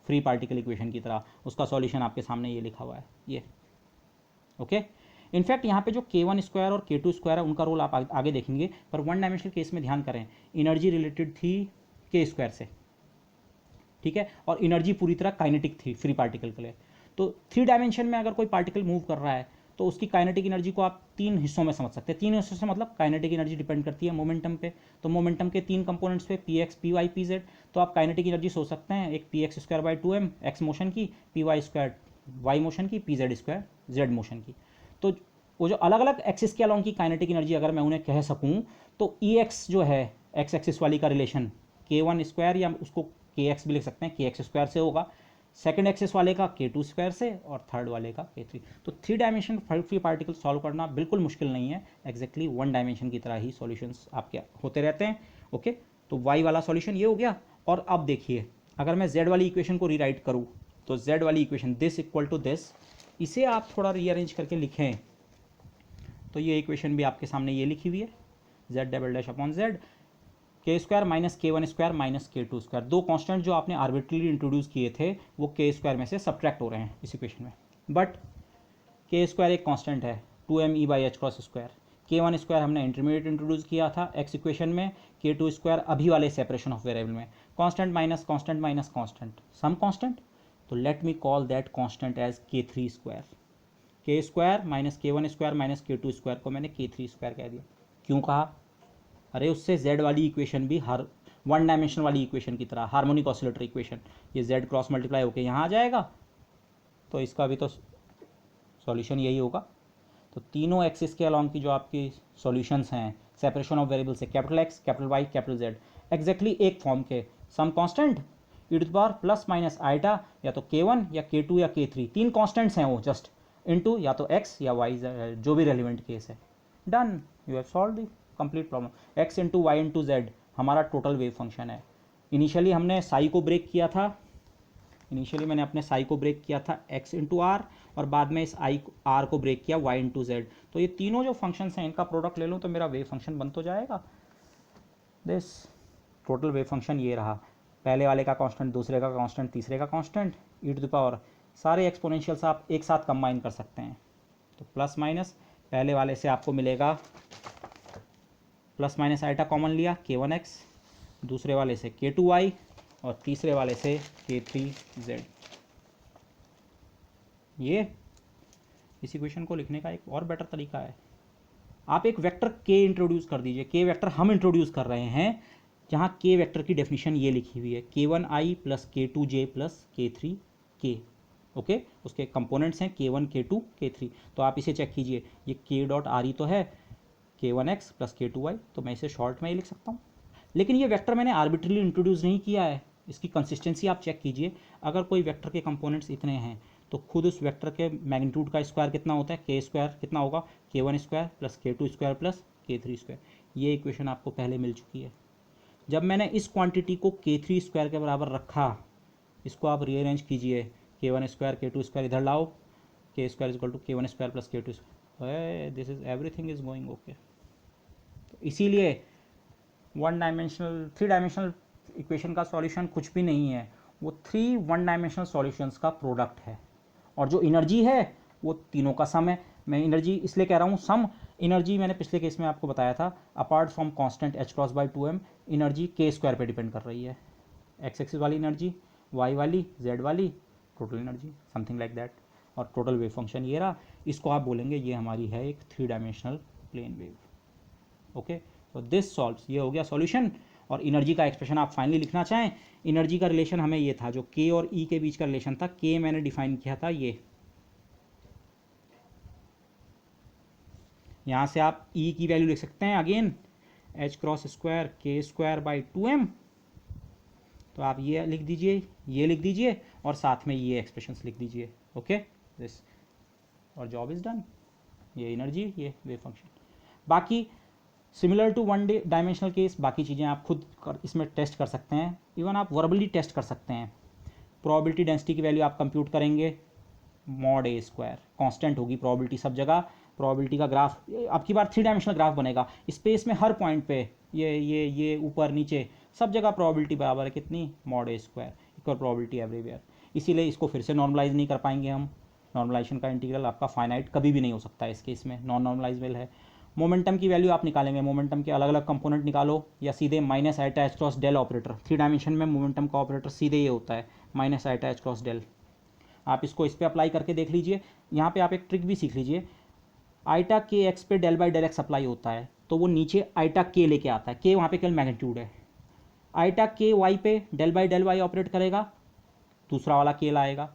फ्री पार्टिकल इक्वेशन की तरह, उसका सॉल्यूशन आपके सामने ये लिखा हुआ है, ये। ओके, इनफैक्ट यहाँ पे जो k1² और k2² है उनका रोल आप आगे देखेंगे, पर 1 डायमेंशनल केस में ध्यान करें, एनर्जी रिलेटेड थी k² से, ठीक है, और एनर्जी पूरी तरह काइनेटिक थी फ्री पार्टिकल के लिए। तो 3 डायमेंशन में अगर कोई पार्टिकल मूव कर रहा है तो उसकी काइनेटिक एनर्जी को आप 3 हिस्सों में समझ सकते हैं। 3 हिस्सों से मतलब काइनेटिक एनर्जी डिपेंड करती है मोमेंटम पे, तो मोमेंटम के 3 कंपोनेंट्स पे px py pz, तो आप काइनेटिक एनर्जी सोच सकते हैं, एक px²/2m एक्स मोशन की, py² वाई मोशन की, pz² जेड मोशन की। तो वो जो अलग अलग एक्सिस के अलोंग की काइनेटिक एनर्जी अगर मैं उन्हें कह सकूं, तो Ex जो है एक्स एक्सिस वाली का रिलेशन k1² या उसको kx भी लिख सकते हैं, kx² से होगा, सेकंड एक्सिस वाले का k2² से, और थर्ड वाले का k3। तो 3 डायमेंशन फ्री पार्टिकल सॉल्व करना बिल्कुल मुश्किल नहीं है, एग्जैक्टली 1 डायमेंशन की तरह ही सॉल्यूशंस आपके होते रहते हैं। ओके, तो y वाला सॉल्यूशन ये हो गया। और अब देखिए, अगर मैं z वाली इक्वेशन को रीराइट करूँ, तो z वाली equation this equal to this, इसे आप थोड़ा रीअरेंज करके लिखें तो ये इक्वेशन भी आपके सामने ये लिखी हुई है, z∬z k² minus k1² minus k2²। दो कांस्टेंट जो आपने आर्बिट्रली इंट्रोड्यूस किए थे वो k² में से सब्ट्रैक्ट हो रहे हैं इस इक्वेशन में, बट k² एक कांस्टेंट है 2me/2, k1² हमने इंटरमीडिएट इंट्रोड्यूस किया था x इक्वेशन में, k2² अभी वाले सेपरेशन ऑफ वेरिएबल में, constant minus constant minus constant, sum constant, तो let me call that constant as k3²। k² minus k1² minus k2² को मैंने k3² कह दिया। क्यों कहा? अरे उससे z वाली इक्वेशन भी हर 1 डायमेंशन वाली इक्वेशन की तरह, हार्मोनिक ऑसिलेटर इक्वेशन, ये z क्रॉस मल्टीप्लाई होकर यहाँ आ जाएगा, तो इसका भी तो सॉल्यूशन यही होगा। तो तीनों एक्सिस के अलॉन्ग की जो आपकी सॉल्यूशंस हैं सेपरेशन ऑफ वेरिएबल से, capital X capital Y capital Z, exactly एक फॉर्म के, some constant e⁻ plus minus iota, या तो k1 या k2 या k3, 3 कांस्टेंट्स हैं वो, जस्ट इनटू या तो x या y, जो भी रेलिवेंट केस है। Done, you have solve the complete problem. x into y into z हमारा टोटल वेव फंक्शन है। इनिशियली हमने साई को ब्रेक किया था, इनिशियली मैंने अपने साई को ब्रेक किया था x इंटू आर, और बाद में इस आई आर को ब्रेक किया y इंटू जेड। तो ये तीनों जो फंक्शंस हैं इनका प्रोडक्ट ले लूँ तो मेरा वेव फंक्शन बन तो जाएगा। दिस टोटल वेव फंक्शन ये रहा, पहले वाले का कांस्टेंट, दूसरे का कांस्टेंट, तीसरे का constant, e to the power सारे एक्सपोनेंशियल्स आप एक साथ कंबाइन कर सकते हैं। तो प्लस माइनस, पहले वाले से आपको मिलेगा प्लस माइनस आइटा कॉमन लिया k1x, दूसरे वाले से k2y, और तीसरे वाले से k3z। ये इस इक्वेशन को लिखने का एक और बेटर तरीका है, आप एक वेक्टर k इंट्रोड्यूस कर दीजिए। k वेक्टर हम इंट्रोड्यूस कर रहे हैं, जहाँ k वेक्टर की डेफिनेशन ये लिखी हुई है, k1i plus k2j plus k3k। Okay, उसके कंपोनेंट्स हैं k1 k2 k3। तो आप इसे चेक कीजिए, ये k डॉट आर ई तो है k1x प्लस k2y, तो मैं इसे शॉर्ट में ही लिख सकता हूँ। लेकिन ये वेक्टर मैंने आर्बिट्रली इंट्रोड्यूस नहीं किया है, इसकी कंसिस्टेंसी आप चेक कीजिए। अगर कोई वेक्टर के कंपोनेंट्स इतने हैं तो खुद उस वेक्टर के मैग्नीट्यूड का स्क्वायर कितना होता है, k स्क्वायर कितना होगा, k1 square plus k2 square plus k3 square. ये इक्वेशन आपको पहले मिल चुकी है। जब मैंने इस क्वांटिटी को k3 स्क्वायर के बराबर रखा, इसको आप रीअरेंज कीजिए, k1 स्क्वायर k2 स्क्वायर इधर लाओ, k square equal to k1 square plus k2 square, this is everything is going okay. तो इसीलिए थ्री डायमेंशनल इक्वेशन का सॉल्यूशन कुछ भी नहीं है, वो 3 वन डायमेंशनल सॉल्यूशंस का प्रोडक्ट है। और जो एनर्जी है वो तीनों का सम है। मैं एनर्जी इसलिए कह रहा हूँ सम, एनर्जी मैंने पिछले केस में आपको बताया था, apart from constant h cross by 2m, energy k square पे डिपेंड कर रही है। x एक्सिस वाली एनर्जी, y वाली, z वाली, total energy, something like that. और टोटल वेव फंक्शन ये रहा, इसको आप बोलेंगे ये हमारी है एक 3 डायमेंशनल प्लेन वेव। ओके, तो दिस सॉल्व्स, ये हो गया सॉल्यूशन। और एनर्जी का एक्सप्रेशन आप फाइनली लिखना चाहें, एनर्जी का रिलेशन हमें ये था, जो k और E के बीच का रिलेशन था, k मैंने डिफाइन किया था ये, यहाँ से आप E की वैल्यू लिख सकते हैं again h cross square k square by 2m। तो आप ये लिख दीजिए, ये लिख दीजिए, और साथ में ये एक्सप्रेशंस लिख दीजिए। Okay, this, our job is done. ये एनर्जी, ये वेव फंक्शन। बाकी similar to one dimensional case, बाकी चीज़ें आप खुद इसमें टेस्ट कर सकते हैं, इवन आप वर्बली टेस्ट कर सकते हैं। प्रोबेबिलिटी डेंसिटी की वैल्यू आप कंप्यूट करेंगे, मॉड ए स्क्वायर कांस्टेंट होगी प्रोबेबिलिटी सब जगह। प्रोबेबिलिटी का ग्राफ आपकी बार 3 डायमेंशनल ग्राफ बनेगा, स्पेस में हर पॉइंट पे ये ऊपर नीचे सब जगह प्रोबेबिलिटी बराबर है कितनी, mod a square equal probability everywhere. इसीलिए इसको फिर से नॉर्मलाइज नहीं कर पाएंगे हम, नॉर्मलाइजेशन का इंटीग्रल आपका फाइनाइट कभी भी नहीं हो सकता है इस केस में, नॉन नॉर्मलाइजेबल है। मोमेंटम की वैल्यू आप निकालेंगे, मोमेंटम के अलग अलग कंपोनेंट निकालो, या सीधे minus iota h cross del operator, 3 dimension में मोमेंटम का ऑपरेटर सीधे ये होता है minus iota h cross del. आप इसको इस पर अप्लाई करके देख लीजिए। यहाँ पे आप एक ट्रिक भी सीख लीजिए, आइटा के एक्स पे del by del x apply होता है तो वो नीचे आइटा के लेके आता है, के वहाँ पे केवल मैग्नीट्यूड है। आइटा के वाई पे del by del y operate करेगा, दूसरा वाला के लाएगा,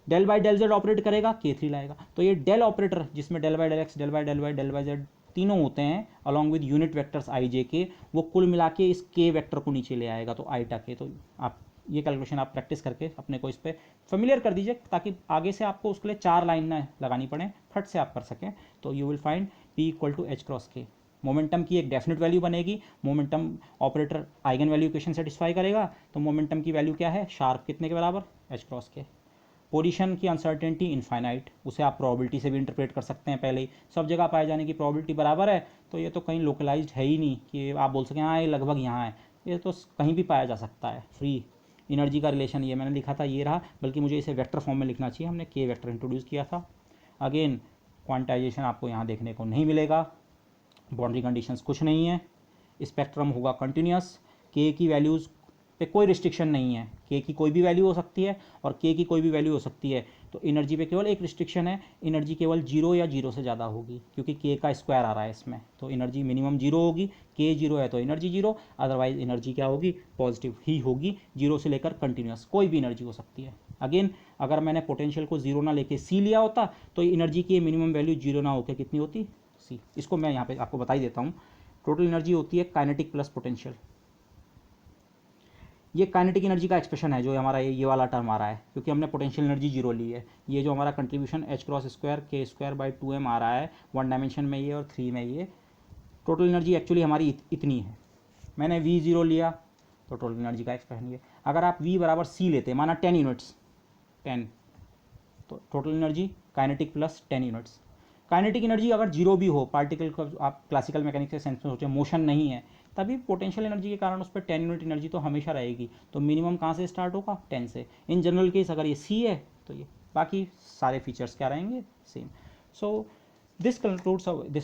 del by del z operate करेगा, k3 लाएगा। तो ये डेल ऑपरेटर जिसमें del by del x, del by del y, del by z तीनों होते हैं along with unit vectors i j k, वो कुल मिला के इस के वेक्टर को नीचे ले आएगा, तो आइटा के। तो आप ये कैलकुलेशन आप प्रैक्टिस करके अपने को इस पर फेमिलियर कर दीजिए, ताकि आगे से आपको उसके लिए 4 लाइन ना लगानी पड़े, फट से आप कर सकें। तो you will find P equal to H cross k. Momentum की एक डेफिनेट वैल्यू बनेगी, momentum operator eigen value equation satisfy करेगा, तो मोमेंटम की वैल्यू क्या है, शार्प कितने के बराबर, एच क्रॉस के। पोजीशन की अनसर्टेनिटी इनफाइनाइट, उसे आप प्रोबेबिलिटी से भी इंटरप्रेट कर सकते हैं पहले ही, सब जगह पाए जाने की प्रोबेबिलिटी बराबर है, तो ये तो कहीं लोकलाइज्ड है ही नहीं कि आप बोल सकें हाँ ये लगभग यहाँ है, ये तो कहीं भी पाया जा सकता है फ्री। एनर्जी का रिलेशन ये मैंने लिखा था ये रहा, बल्कि मुझे इसे वेक्टर फॉर्म में लिखना चाहिए, हमने के वेक्टर इंट्रोड्यूस किया था। अगेन क्वांटाइजेशन आपको यहाँ देखने को नहीं मिलेगा, बाउंड्री कंडीशंस कुछ नहीं है, स्पेक्ट्रम होगा कंटिन्यूस, के की वैल्यूज़ पे कोई रिस्ट्रिक्शन नहीं है, के की कोई भी वैल्यू हो सकती है और के की कोई भी वैल्यू हो सकती है। तो एनर्जी पे केवल एक रिस्ट्रिक्शन है, एनर्जी केवल 0 या 0 से ज़्यादा होगी, क्योंकि के का स्क्वायर आ रहा है इसमें, तो एनर्जी मिनिमम 0 होगी, के 0 है तो एनर्जी 0, अदरवाइज एनर्जी क्या होगी, पॉजिटिव ही होगी, 0 से लेकर कंटिन्यूस कोई भी एनर्जी हो सकती है। अगेन अगर मैंने पोटेंशियल को 0 ना लेके सी लिया होता तो एनर्जी की मिनिमम वैल्यू 0 ना होकर कितनी होती, सी। इसको मैं यहाँ पे आपको बता ही देता हूँ, टोटल एनर्जी होती है काइनेटिक प्लस पोटेंशियल। ये काइनेटिक एनर्जी का एक्सप्रेशन है जो हमारा ये वाला टर्म आ रहा है, क्योंकि हमने पोटेंशियल एनर्जी जीरो ली है। ये जो हमारा कंट्रीब्यूशन एच क्रॉस स्क्वायर के स्क्वायर बाई 2m आ रहा है, 1 डायमेंशन में ये और 3 में ये, टोटल एनर्जी एक्चुअली हमारी इतनी है। मैंने v ज़ीरो लिया तो टोटल एनर्जी का एक्सप्रेशन ये। अगर आप v बराबर c लेते, माना 10 यूनिट्स, 10, तो total energy kinetic plus 10 units. Kinetic energy अगर जीरो भी हो, पार्टिकल का आप क्लासिकल मैकेनिक्स के सेंस में सोचें, मोशन नहीं है, तभी पोटेंशियल एनर्जी के कारण उस पर 10 यूनिट एनर्जी तो हमेशा रहेगी। तो मिनिमम कहाँ से स्टार्ट होगा, 10 से। इन जनरल केस अगर ये सी है तो ये बाकी सारे फीचर्स क्या रहेंगे, same. So this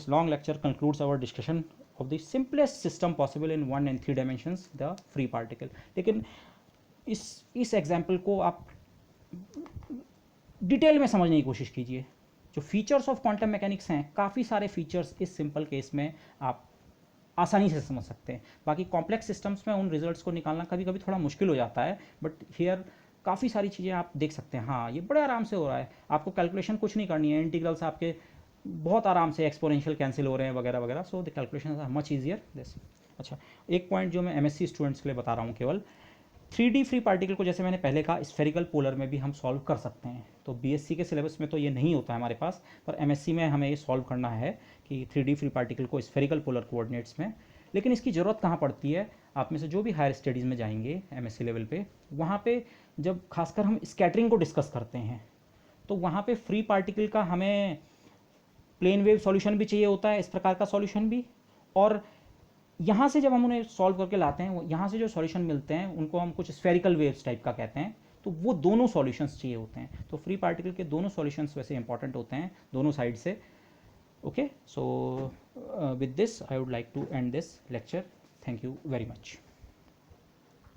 long lecture concludes our discussion of the simplest system possible in 1 and 3 dimensions, the free particle। लेकिन इस एग्जाम्पल को आप डिटेल में समझने की कोशिश कीजिए। जो फीचर्स ऑफ क्वांटम मैकेनिक्स हैं, काफ़ी सारे फीचर्स इस सिंपल केस में आप आसानी से समझ सकते हैं। बाकी कॉम्प्लेक्स सिस्टम्स में उन रिजल्ट्स को निकालना कभी कभी थोड़ा मुश्किल हो जाता है, बट हियर काफ़ी सारी चीज़ें आप देख सकते हैं। हाँ, ये बड़े आराम से हो रहा है, आपको कैलकुलेशन कुछ नहीं करनी है, इंटीग्रल्स आपके बहुत आराम से, एक्सपोनेंशियल कैंसिल हो रहे हैं वगैरह वगैरह। So the calculation are much easier this. अच्छा, एक पॉइंट जो मैं एमएससी स्टूडेंट्स के लिए बता रहा हूँ केवल, 3D फ्री पार्टिकल को जैसे मैंने पहले कहा स्फेरिकल पोलर में भी हम सॉल्व कर सकते हैं। तो बीएससी के सिलेबस में तो ये नहीं होता है हमारे पास, पर एमएससी में हमें ये सॉल्व करना है कि 3D फ्री पार्टिकल को स्फेरिकल पोलर कोऑर्डिनेट्स में। लेकिन इसकी ज़रूरत कहाँ पड़ती है, आप में से जो भी हायर स्टडीज़ में जाएंगे एमएससी लेवल पे, वहाँ पे जब खासकर हम स्कैटरिंग को डिस्कस करते हैं, तो वहाँ पे फ्री पार्टिकल का हमें प्लेन वेव सॉल्यूशन भी चाहिए होता है, इस प्रकार का सॉल्यूशन भी। और यहाँ से जब हम उन्हें सॉल्व करके लाते हैं, यहाँ से जो सॉल्यूशन मिलते हैं उनको हम कुछ स्फेरिकल वेव्स टाइप का कहते हैं, तो वो दोनों सॉल्यूशंस चाहिए होते हैं। तो फ्री पार्टिकल के दोनों सॉल्यूशंस वैसे इंपॉर्टेंट होते हैं दोनों साइड से। Okay, so with this I would like to end this lecture. Thank you very much.